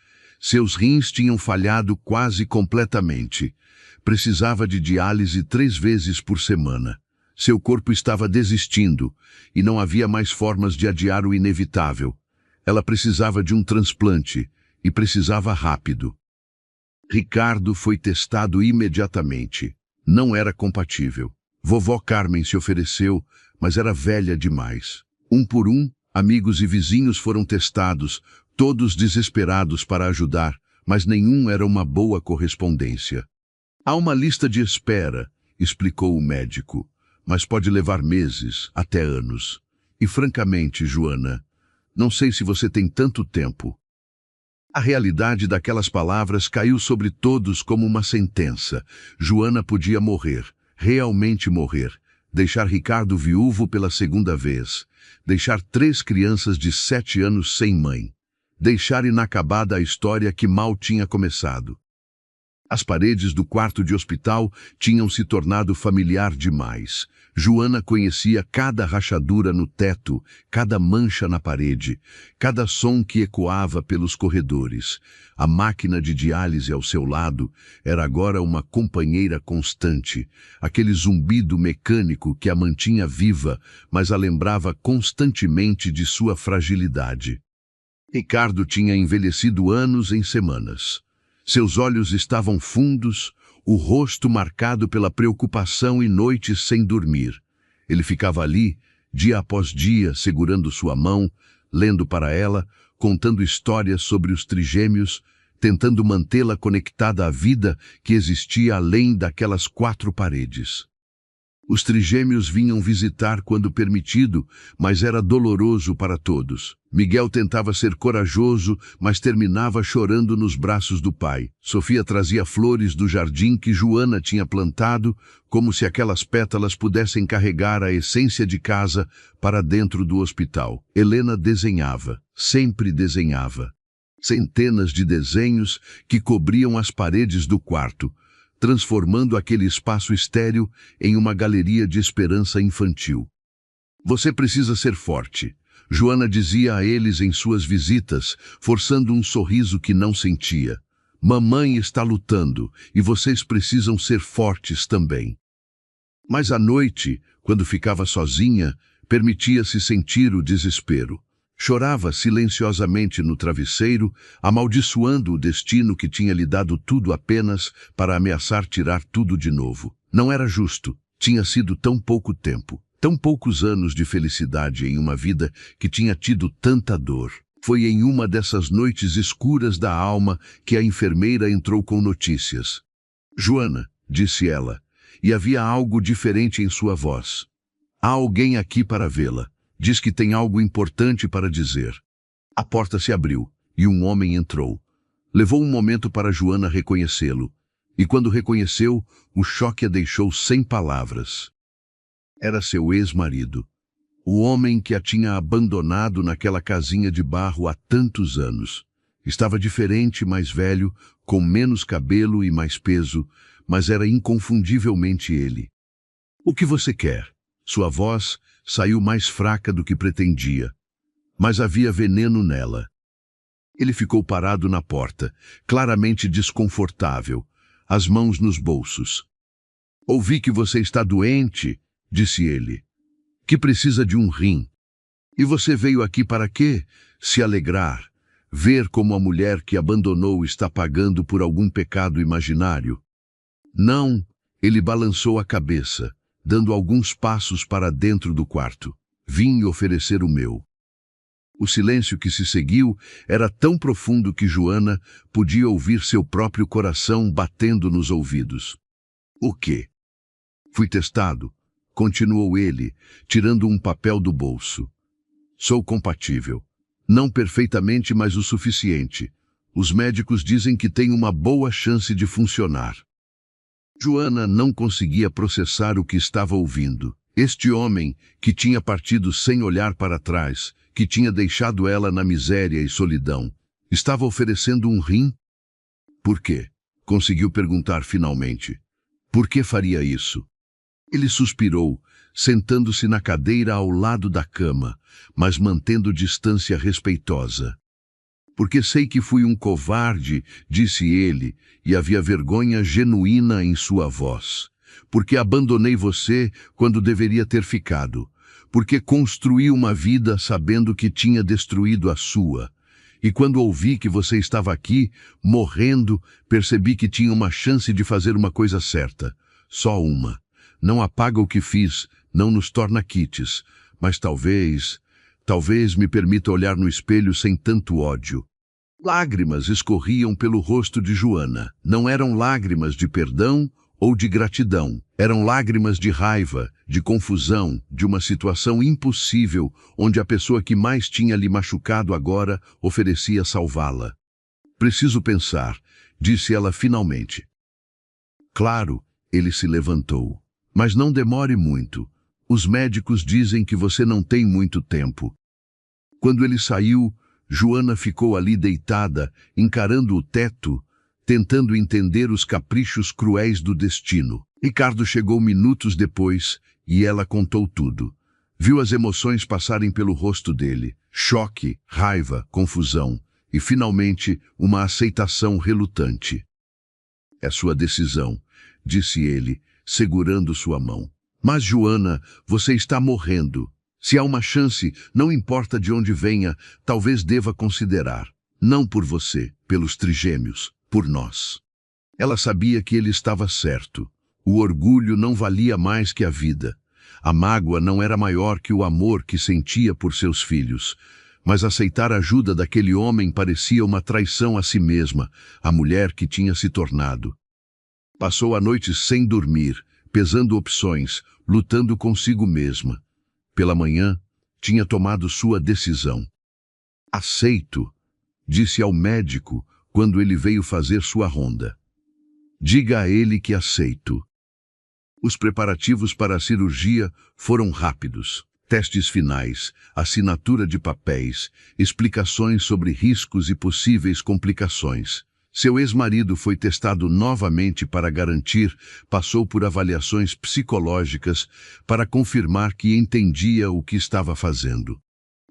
Seus rins tinham falhado quase completamente. Precisava de diálise 3 vezes por semana. Seu corpo estava desistindo, e não havia mais formas de adiar o inevitável. Ela precisava de um transplante, e precisava rápido. Ricardo foi testado imediatamente. Não era compatível. Vovó Carmen se ofereceu, mas era velha demais. Um por um, amigos e vizinhos foram testados, todos desesperados para ajudar, mas nenhum era uma boa correspondência. Há uma lista de espera, explicou o médico, mas pode levar meses, até anos. E francamente, Joana, não sei se você tem tanto tempo. A realidade daquelas palavras caiu sobre todos como uma sentença. Joana podia morrer, realmente morrer, deixar Ricardo viúvo pela segunda vez, deixar 3 crianças de 7 anos sem mãe, deixar inacabada a história que mal tinha começado. As paredes do quarto de hospital tinham se tornado familiar demais. Joana conhecia cada rachadura no teto, cada mancha na parede, cada som que ecoava pelos corredores. A máquina de diálise ao seu lado era agora uma companheira constante, aquele zumbido mecânico que a mantinha viva, mas a lembrava constantemente de sua fragilidade. Ricardo tinha envelhecido anos em semanas. Seus olhos estavam fundos, o rosto marcado pela preocupação e noites sem dormir. Ele ficava ali, dia após dia, segurando sua mão, lendo para ela, contando histórias sobre os trigêmeos, tentando mantê-la conectada à vida que existia além daquelas 4 paredes. Os trigêmeos vinham visitar quando permitido, mas era doloroso para todos. Miguel tentava ser corajoso, mas terminava chorando nos braços do pai. Sofia trazia flores do jardim que Joana tinha plantado, como se aquelas pétalas pudessem carregar a essência de casa para dentro do hospital. Helena desenhava, sempre desenhava. Centenas de desenhos que cobriam as paredes do quarto, transformando aquele espaço estéril em uma galeria de esperança infantil. Você precisa ser forte, Joana dizia a eles em suas visitas, forçando um sorriso que não sentia. Mamãe está lutando e vocês precisam ser fortes também. Mas à noite, quando ficava sozinha, permitia-se sentir o desespero. Chorava silenciosamente no travesseiro, amaldiçoando o destino que tinha lhe dado tudo apenas para ameaçar tirar tudo de novo. Não era justo. Tinha sido tão pouco tempo, tão poucos anos de felicidade em uma vida que tinha tido tanta dor. Foi em uma dessas noites escuras da alma que a enfermeira entrou com notícias. Joana, disse ela, e havia algo diferente em sua voz. Há alguém aqui para vê-la. Diz que tem algo importante para dizer. A porta se abriu e um homem entrou. Levou um momento para Joana reconhecê-lo, e quando reconheceu, o choque a deixou sem palavras. Era seu ex-marido, o homem que a tinha abandonado naquela casinha de barro há tantos anos. Estava diferente, mais velho, com menos cabelo e mais peso, mas era inconfundivelmente ele. O que você quer? Sua voz saiu mais fraca do que pretendia, mas havia veneno nela. Ele ficou parado na porta, claramente desconfortável, as mãos nos bolsos. Ouvi que você está doente, disse ele, que precisa de um rim. E você veio aqui para quê? Se alegrar, ver como a mulher que abandonou está pagando por algum pecado imaginário. Não, ele balançou a cabeça, dando alguns passos para dentro do quarto. Vim oferecer o meu. O silêncio que se seguiu era tão profundo que Joana podia ouvir seu próprio coração batendo nos ouvidos. O quê? Fui testado, continuou ele, tirando um papel do bolso. Sou compatível. Não perfeitamente, mas o suficiente. Os médicos dizem que tem uma boa chance de funcionar. Joana não conseguia processar o que estava ouvindo. Este homem, que tinha partido sem olhar para trás, que tinha deixado ela na miséria e solidão, estava oferecendo um rim? Por quê? Conseguiu perguntar finalmente. Por que faria isso? Ele suspirou, sentando-se na cadeira ao lado da cama, mas mantendo distância respeitosa. Porque sei que fui um covarde, disse ele, e havia vergonha genuína em sua voz. Porque abandonei você quando deveria ter ficado. Porque construí uma vida sabendo que tinha destruído a sua. E quando ouvi que você estava aqui, morrendo, percebi que tinha uma chance de fazer uma coisa certa. Só uma. Não apaga o que fiz, não nos torna quites, mas talvez me permita olhar no espelho sem tanto ódio. Lágrimas escorriam pelo rosto de Joana. Não eram lágrimas de perdão ou de gratidão. Eram lágrimas de raiva, de confusão, de uma situação impossível, onde a pessoa que mais tinha lhe machucado agora oferecia salvá-la. Preciso pensar, disse ela finalmente. Claro, ele se levantou. Mas não demore muito. Os médicos dizem que você não tem muito tempo. Quando ele saiu, Joana ficou ali deitada, encarando o teto, tentando entender os caprichos cruéis do destino. Ricardo chegou minutos depois e ela contou tudo. Viu as emoções passarem pelo rosto dele. Choque, raiva, confusão e, finalmente, uma aceitação relutante. É sua decisão, disse ele, segurando sua mão. Mas, Joana, você está morrendo. Se há uma chance, não importa de onde venha, talvez deva considerar. Não por você, pelos trigêmeos, por nós. Ela sabia que ele estava certo. O orgulho não valia mais que a vida. A mágoa não era maior que o amor que sentia por seus filhos. Mas aceitar a ajuda daquele homem parecia uma traição a si mesma, a mulher que tinha se tornado. Passou a noite sem dormir, pesando opções, lutando consigo mesma. Pela manhã, tinha tomado sua decisão. Aceito, disse ao médico quando ele veio fazer sua ronda. Diga a ele que aceito. Os preparativos para a cirurgia foram rápidos. Testes finais, assinatura de papéis, explicações sobre riscos e possíveis complicações. Seu ex-marido foi testado novamente para garantir, passou por avaliações psicológicas para confirmar que entendia o que estava fazendo.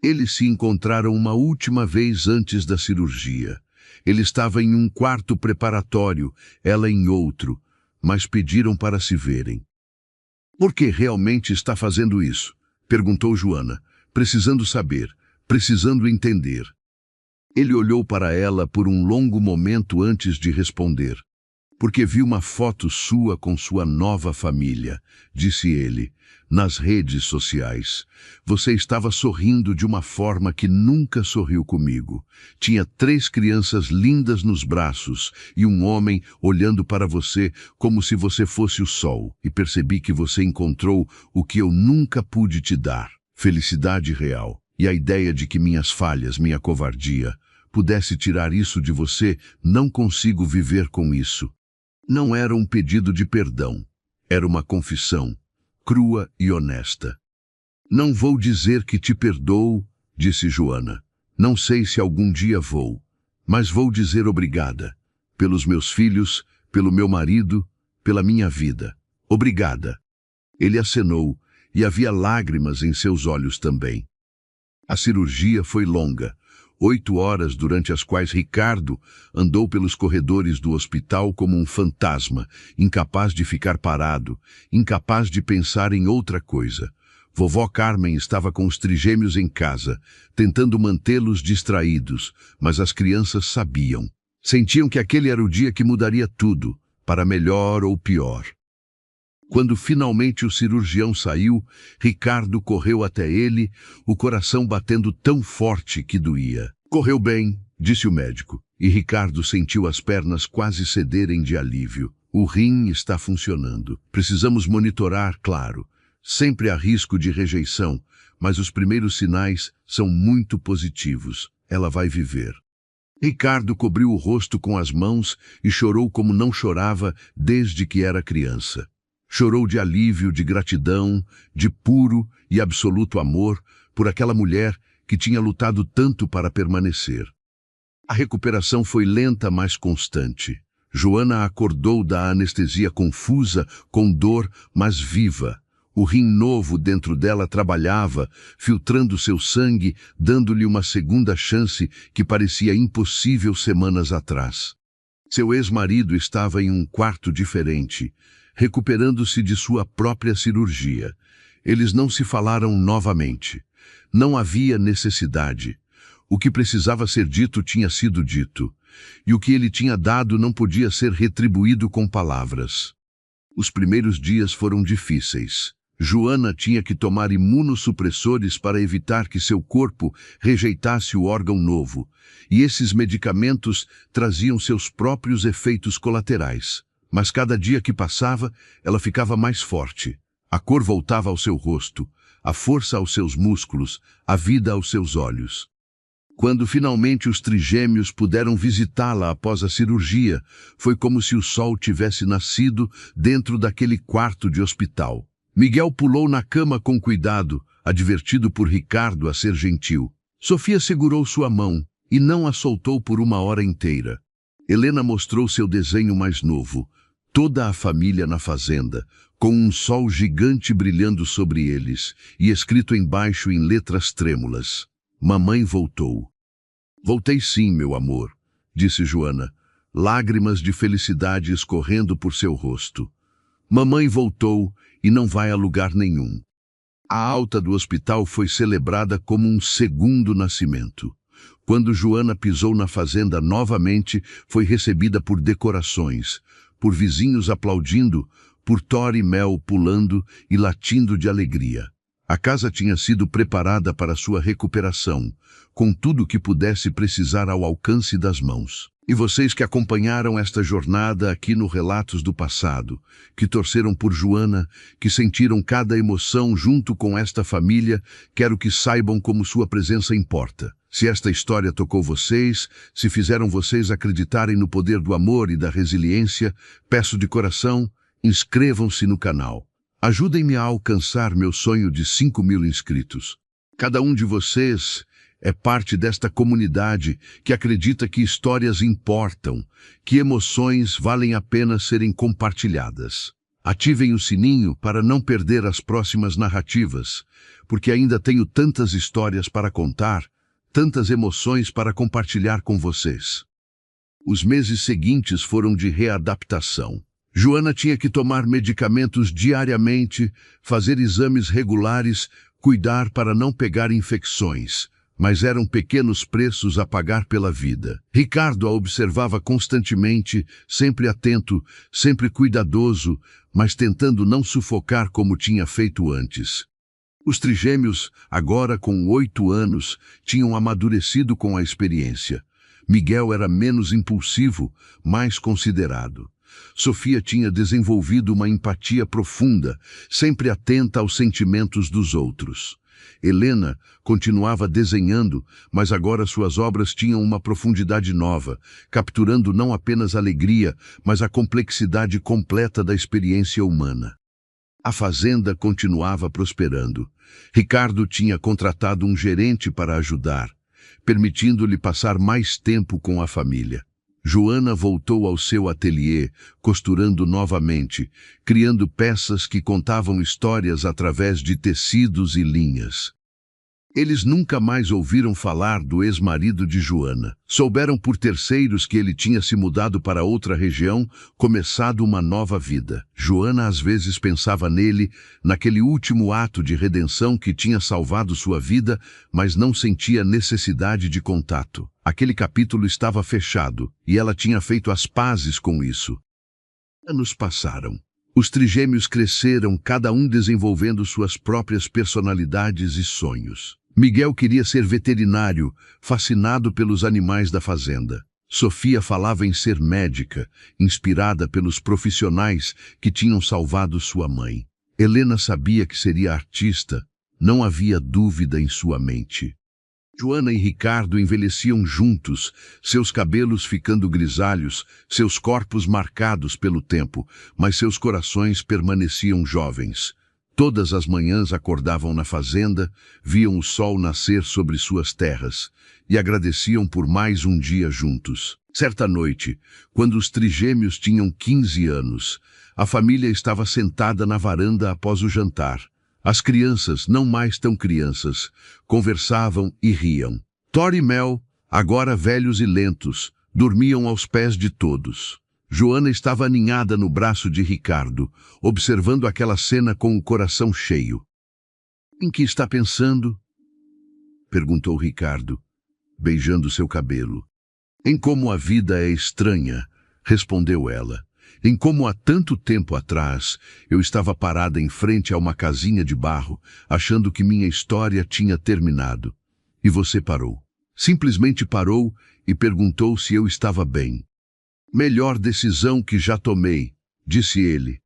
Eles se encontraram uma última vez antes da cirurgia. Ele estava em um quarto preparatório, ela em outro, mas pediram para se verem. Por que realmente está fazendo isso? Perguntou Joana, precisando saber, precisando entender. Ele olhou para ela por um longo momento antes de responder. Porque vi uma foto sua com sua nova família, disse ele, nas redes sociais. Você estava sorrindo de uma forma que nunca sorriu comigo. Tinha 3 crianças lindas nos braços e um homem olhando para você como se você fosse o sol. E percebi que você encontrou o que eu nunca pude te dar, felicidade real. E a ideia de que minhas falhas, minha covardia, pudesse tirar isso de você, não consigo viver com isso. Não era um pedido de perdão, era uma confissão, crua e honesta. Não vou dizer que te perdoo, disse Joana. Não sei se algum dia vou, mas vou dizer obrigada. Pelos meus filhos, pelo meu marido, pela minha vida. Obrigada. Ele acenou, e havia lágrimas em seus olhos também. A cirurgia foi longa. 8 horas durante as quais Ricardo andou pelos corredores do hospital como um fantasma, incapaz de ficar parado, incapaz de pensar em outra coisa. Vovó Carmen estava com os trigêmeos em casa, tentando mantê-los distraídos, mas as crianças sabiam. Sentiam que aquele era o dia que mudaria tudo, para melhor ou pior. Quando finalmente o cirurgião saiu, Ricardo correu até ele, o coração batendo tão forte que doía. Correu bem, disse o médico, e Ricardo sentiu as pernas quase cederem de alívio. O rim está funcionando. Precisamos monitorar, claro. Sempre há risco de rejeição, mas os primeiros sinais são muito positivos. Ela vai viver. Ricardo cobriu o rosto com as mãos e chorou como não chorava desde que era criança. Chorou de alívio, de gratidão, de puro e absoluto amor por aquela mulher que tinha lutado tanto para permanecer. A recuperação foi lenta, mas constante. Joana acordou da anestesia confusa, com dor, mas viva. O rim novo dentro dela trabalhava, filtrando seu sangue, dando-lhe uma segunda chance que parecia impossível semanas atrás. Seu ex-marido estava em um quarto diferente, recuperando-se de sua própria cirurgia. Eles não se falaram novamente. Não havia necessidade. O que precisava ser dito tinha sido dito, e o que ele tinha dado não podia ser retribuído com palavras. Os primeiros dias foram difíceis. Joana tinha que tomar imunossupressores para evitar que seu corpo rejeitasse o órgão novo, e esses medicamentos traziam seus próprios efeitos colaterais. Mas cada dia que passava, ela ficava mais forte. A cor voltava ao seu rosto, a força aos seus músculos, a vida aos seus olhos. Quando finalmente os trigêmeos puderam visitá-la após a cirurgia, foi como se o sol tivesse nascido dentro daquele quarto de hospital. Miguel pulou na cama com cuidado, advertido por Ricardo a ser gentil. Sofia segurou sua mão e não a soltou por uma hora inteira. Helena mostrou seu desenho mais novo, toda a família na fazenda, com um sol gigante brilhando sobre eles e escrito embaixo em letras trêmulas: Mamãe voltou. Voltei sim, meu amor, disse Joana, lágrimas de felicidade escorrendo por seu rosto. Mamãe voltou e não vai a lugar nenhum. A alta do hospital foi celebrada como um segundo nascimento. Quando Joana pisou na fazenda novamente, foi recebida por decorações, por vizinhos aplaudindo, por Thor e Mel pulando e latindo de alegria. A casa tinha sido preparada para sua recuperação, com tudo o que pudesse precisar ao alcance das mãos. E vocês que acompanharam esta jornada aqui no Relatos do Passado, que torceram por Joana, que sentiram cada emoção junto com esta família, quero que saibam como sua presença importa. Se esta história tocou vocês, se fizeram vocês acreditarem no poder do amor e da resiliência, peço de coração, inscrevam-se no canal. Ajudem-me a alcançar meu sonho de 5.000 inscritos. Cada um de vocês é parte desta comunidade que acredita que histórias importam, que emoções valem a pena serem compartilhadas. Ativem o sininho para não perder as próximas narrativas, porque ainda tenho tantas histórias para contar, tantas emoções para compartilhar com vocês. Os meses seguintes foram de readaptação. Joana tinha que tomar medicamentos diariamente, fazer exames regulares, cuidar para não pegar infecções, mas eram pequenos preços a pagar pela vida. Ricardo a observava constantemente, sempre atento, sempre cuidadoso, mas tentando não sufocar como tinha feito antes. Os trigêmeos, agora com 8 anos, tinham amadurecido com a experiência. Miguel era menos impulsivo, mais considerado. Sofia tinha desenvolvido uma empatia profunda, sempre atenta aos sentimentos dos outros. Helena continuava desenhando, mas agora suas obras tinham uma profundidade nova, capturando não apenas a alegria, mas a complexidade completa da experiência humana. A fazenda continuava prosperando. Ricardo tinha contratado um gerente para ajudar, permitindo-lhe passar mais tempo com a família. Joana voltou ao seu ateliê, costurando novamente, criando peças que contavam histórias através de tecidos e linhas. Eles nunca mais ouviram falar do ex-marido de Joana. Souberam por terceiros que ele tinha se mudado para outra região, começado uma nova vida. Joana às vezes pensava nele, naquele último ato de redenção que tinha salvado sua vida, mas não sentia necessidade de contato. Aquele capítulo estava fechado, e ela tinha feito as pazes com isso. Anos passaram. Os trigêmeos cresceram, cada um desenvolvendo suas próprias personalidades e sonhos. Miguel queria ser veterinário, fascinado pelos animais da fazenda. Sofia falava em ser médica, inspirada pelos profissionais que tinham salvado sua mãe. Helena sabia que seria artista, não havia dúvida em sua mente. Joana e Ricardo envelheciam juntos, seus cabelos ficando grisalhos, seus corpos marcados pelo tempo, mas seus corações permaneciam jovens. Todas as manhãs acordavam na fazenda, viam o sol nascer sobre suas terras e agradeciam por mais um dia juntos. Certa noite, quando os trigêmeos tinham 15 anos, a família estava sentada na varanda após o jantar. As crianças, não mais tão crianças, conversavam e riam. Thor e Mel, agora velhos e lentos, dormiam aos pés de todos. Joana estava aninhada no braço de Ricardo, observando aquela cena com o coração cheio. — Em que está pensando? — perguntou Ricardo. — beijando seu cabelo. Em como a vida é estranha, respondeu ela. Em como há tanto tempo atrás eu estava parada em frente a uma casinha de barro, achando que minha história tinha terminado. E você parou. Simplesmente parou e perguntou se eu estava bem. Melhor decisão que já tomei, disse ele.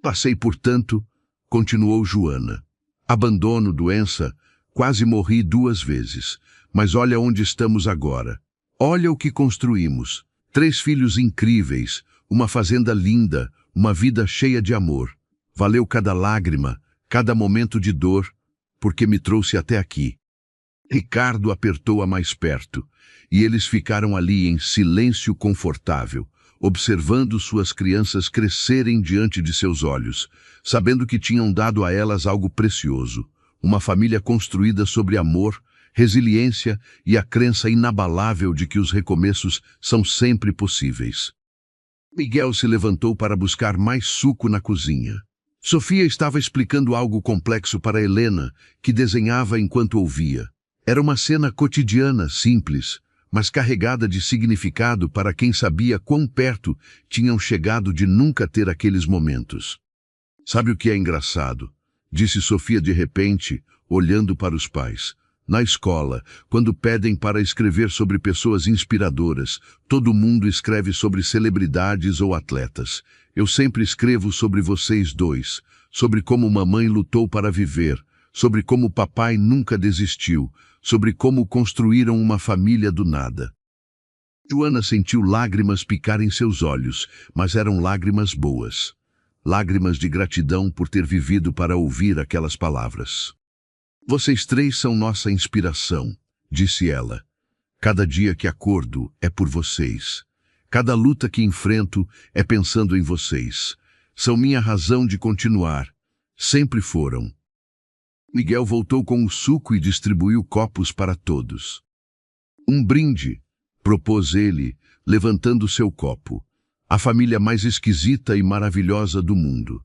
Passei por tanto, continuou Joana. Abandono, doença, quase morri 2 vezes. Mas olha onde estamos agora. Olha o que construímos. 3 filhos incríveis, uma fazenda linda, uma vida cheia de amor. Valeu cada lágrima, cada momento de dor, porque me trouxe até aqui. Ricardo apertou-a mais perto, e eles ficaram ali em silêncio confortável, observando suas crianças crescerem diante de seus olhos, sabendo que tinham dado a elas algo precioso, uma família construída sobre amor, resiliência e a crença inabalável de que os recomeços são sempre possíveis. Miguel se levantou para buscar mais suco na cozinha. Sofia estava explicando algo complexo para Helena, que desenhava enquanto ouvia. Era uma cena cotidiana, simples, mas carregada de significado para quem sabia quão perto tinham chegado de nunca ter aqueles momentos. Sabe o que é engraçado? Disse Sofia de repente, olhando para os pais. Na escola, quando pedem para escrever sobre pessoas inspiradoras, todo mundo escreve sobre celebridades ou atletas. Eu sempre escrevo sobre vocês dois, sobre como mamãe lutou para viver, sobre como papai nunca desistiu, sobre como construíram uma família do nada. Joana sentiu lágrimas picar em seus olhos, mas eram lágrimas boas. Lágrimas de gratidão por ter vivido para ouvir aquelas palavras. Vocês 3 são nossa inspiração, disse ela. Cada dia que acordo é por vocês. Cada luta que enfrento é pensando em vocês. São minha razão de continuar. Sempre foram. Miguel voltou com o suco e distribuiu copos para todos. Um brinde, propôs ele, levantando seu copo. A família mais esquisita e maravilhosa do mundo.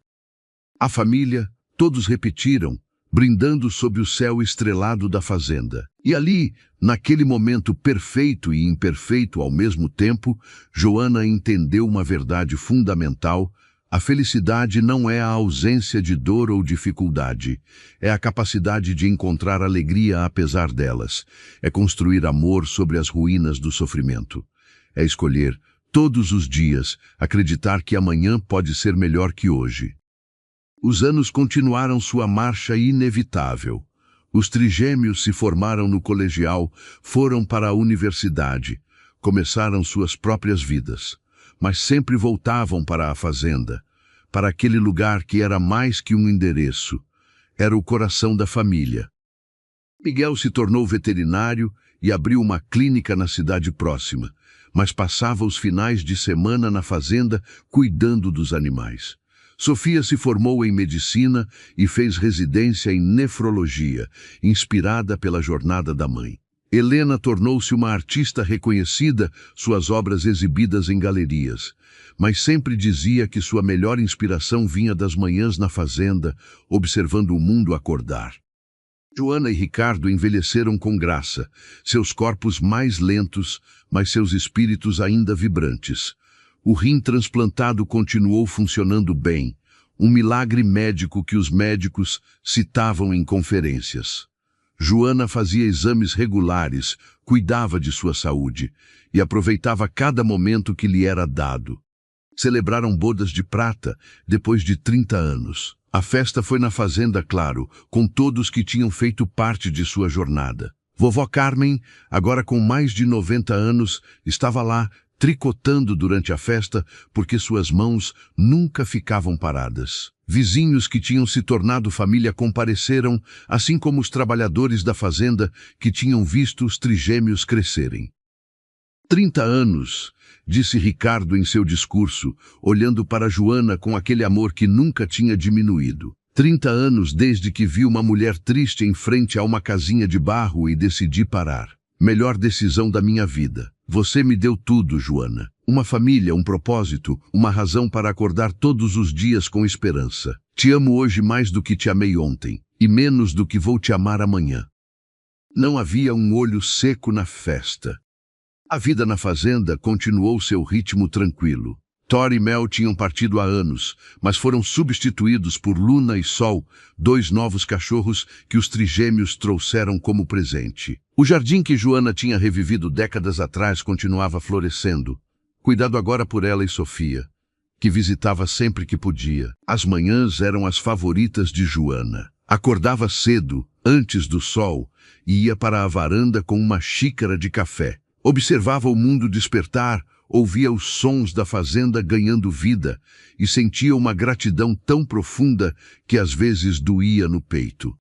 A família, todos repetiram, brindando sob o céu estrelado da fazenda. E ali, naquele momento perfeito e imperfeito ao mesmo tempo, Joana entendeu uma verdade fundamental. A felicidade não é a ausência de dor ou dificuldade. É a capacidade de encontrar alegria apesar delas. É construir amor sobre as ruínas do sofrimento. É escolher, todos os dias, acreditar que amanhã pode ser melhor que hoje. Os anos continuaram sua marcha inevitável. Os trigêmeos se formaram no colegial, foram para a universidade, começaram suas próprias vidas, mas sempre voltavam para a fazenda, para aquele lugar que era mais que um endereço, era o coração da família. Miguel se tornou veterinário e abriu uma clínica na cidade próxima, mas passava os finais de semana na fazenda cuidando dos animais. Sofia se formou em medicina e fez residência em nefrologia, inspirada pela jornada da mãe. Helena tornou-se uma artista reconhecida, suas obras exibidas em galerias, mas sempre dizia que sua melhor inspiração vinha das manhãs na fazenda, observando o mundo acordar. Joana e Ricardo envelheceram com graça, seus corpos mais lentos, mas seus espíritos ainda vibrantes. O rim transplantado continuou funcionando bem, um milagre médico que os médicos citavam em conferências. Joana fazia exames regulares, cuidava de sua saúde e aproveitava cada momento que lhe era dado. Celebraram bodas de prata depois de 30 anos. A festa foi na fazenda, claro, com todos que tinham feito parte de sua jornada. Vovó Carmen, agora com mais de 90 anos, estava lá, tricotando durante a festa, porque suas mãos nunca ficavam paradas. Vizinhos que tinham se tornado família compareceram, assim como os trabalhadores da fazenda que tinham visto os trigêmeos crescerem. 30 anos, disse Ricardo em seu discurso, olhando para Joana com aquele amor que nunca tinha diminuído. 30 anos desde que vi uma mulher triste em frente a uma casinha de barro e decidi parar. Melhor decisão da minha vida. Você me deu tudo, Joana. Uma família, um propósito, uma razão para acordar todos os dias com esperança. Te amo hoje mais do que te amei ontem, e menos do que vou te amar amanhã. Não havia um olho seco na festa. A vida na fazenda continuou seu ritmo tranquilo. Thor e Mel tinham partido há anos, mas foram substituídos por Luna e Sol, dois novos cachorros que os trigêmeos trouxeram como presente. O jardim que Joana tinha revivido décadas atrás continuava florescendo, cuidado agora por ela e Sofia, que visitava sempre que podia. As manhãs eram as favoritas de Joana. Acordava cedo, antes do sol, e ia para a varanda com uma xícara de café. Observava o mundo despertar, ouvia os sons da fazenda ganhando vida e sentia uma gratidão tão profunda que às vezes doía no peito.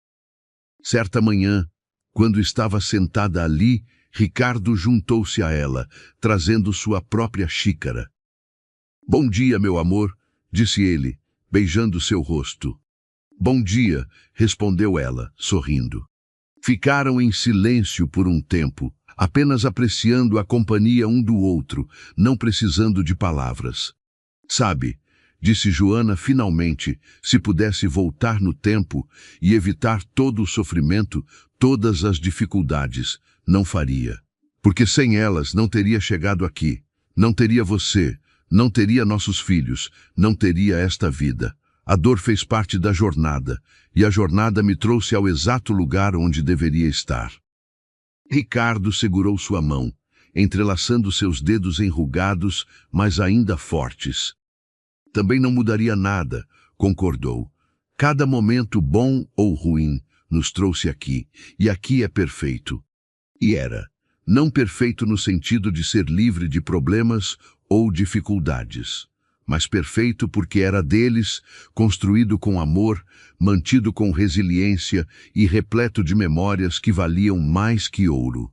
Certa manhã, quando estava sentada ali, Ricardo juntou-se a ela, trazendo sua própria xícara. "Bom dia, meu amor", disse ele, beijando seu rosto. "Bom dia", respondeu ela, sorrindo. Ficaram em silêncio por um tempo, apenas apreciando a companhia um do outro, não precisando de palavras. "Sabe", disse Joana finalmente, "se pudesse voltar no tempo e evitar todo o sofrimento, todas as dificuldades, não faria. Porque sem elas não teria chegado aqui, não teria você, não teria nossos filhos, não teria esta vida. A dor fez parte da jornada, e a jornada me trouxe ao exato lugar onde deveria estar." Ricardo segurou sua mão, entrelaçando seus dedos enrugados, mas ainda fortes. "Também não mudaria nada", concordou. "Cada momento bom ou ruim nos trouxe aqui, e aqui é perfeito." E era. Não perfeito no sentido de ser livre de problemas ou dificuldades, mas perfeito porque era deles, construído com amor, mantido com resiliência e repleto de memórias que valiam mais que ouro.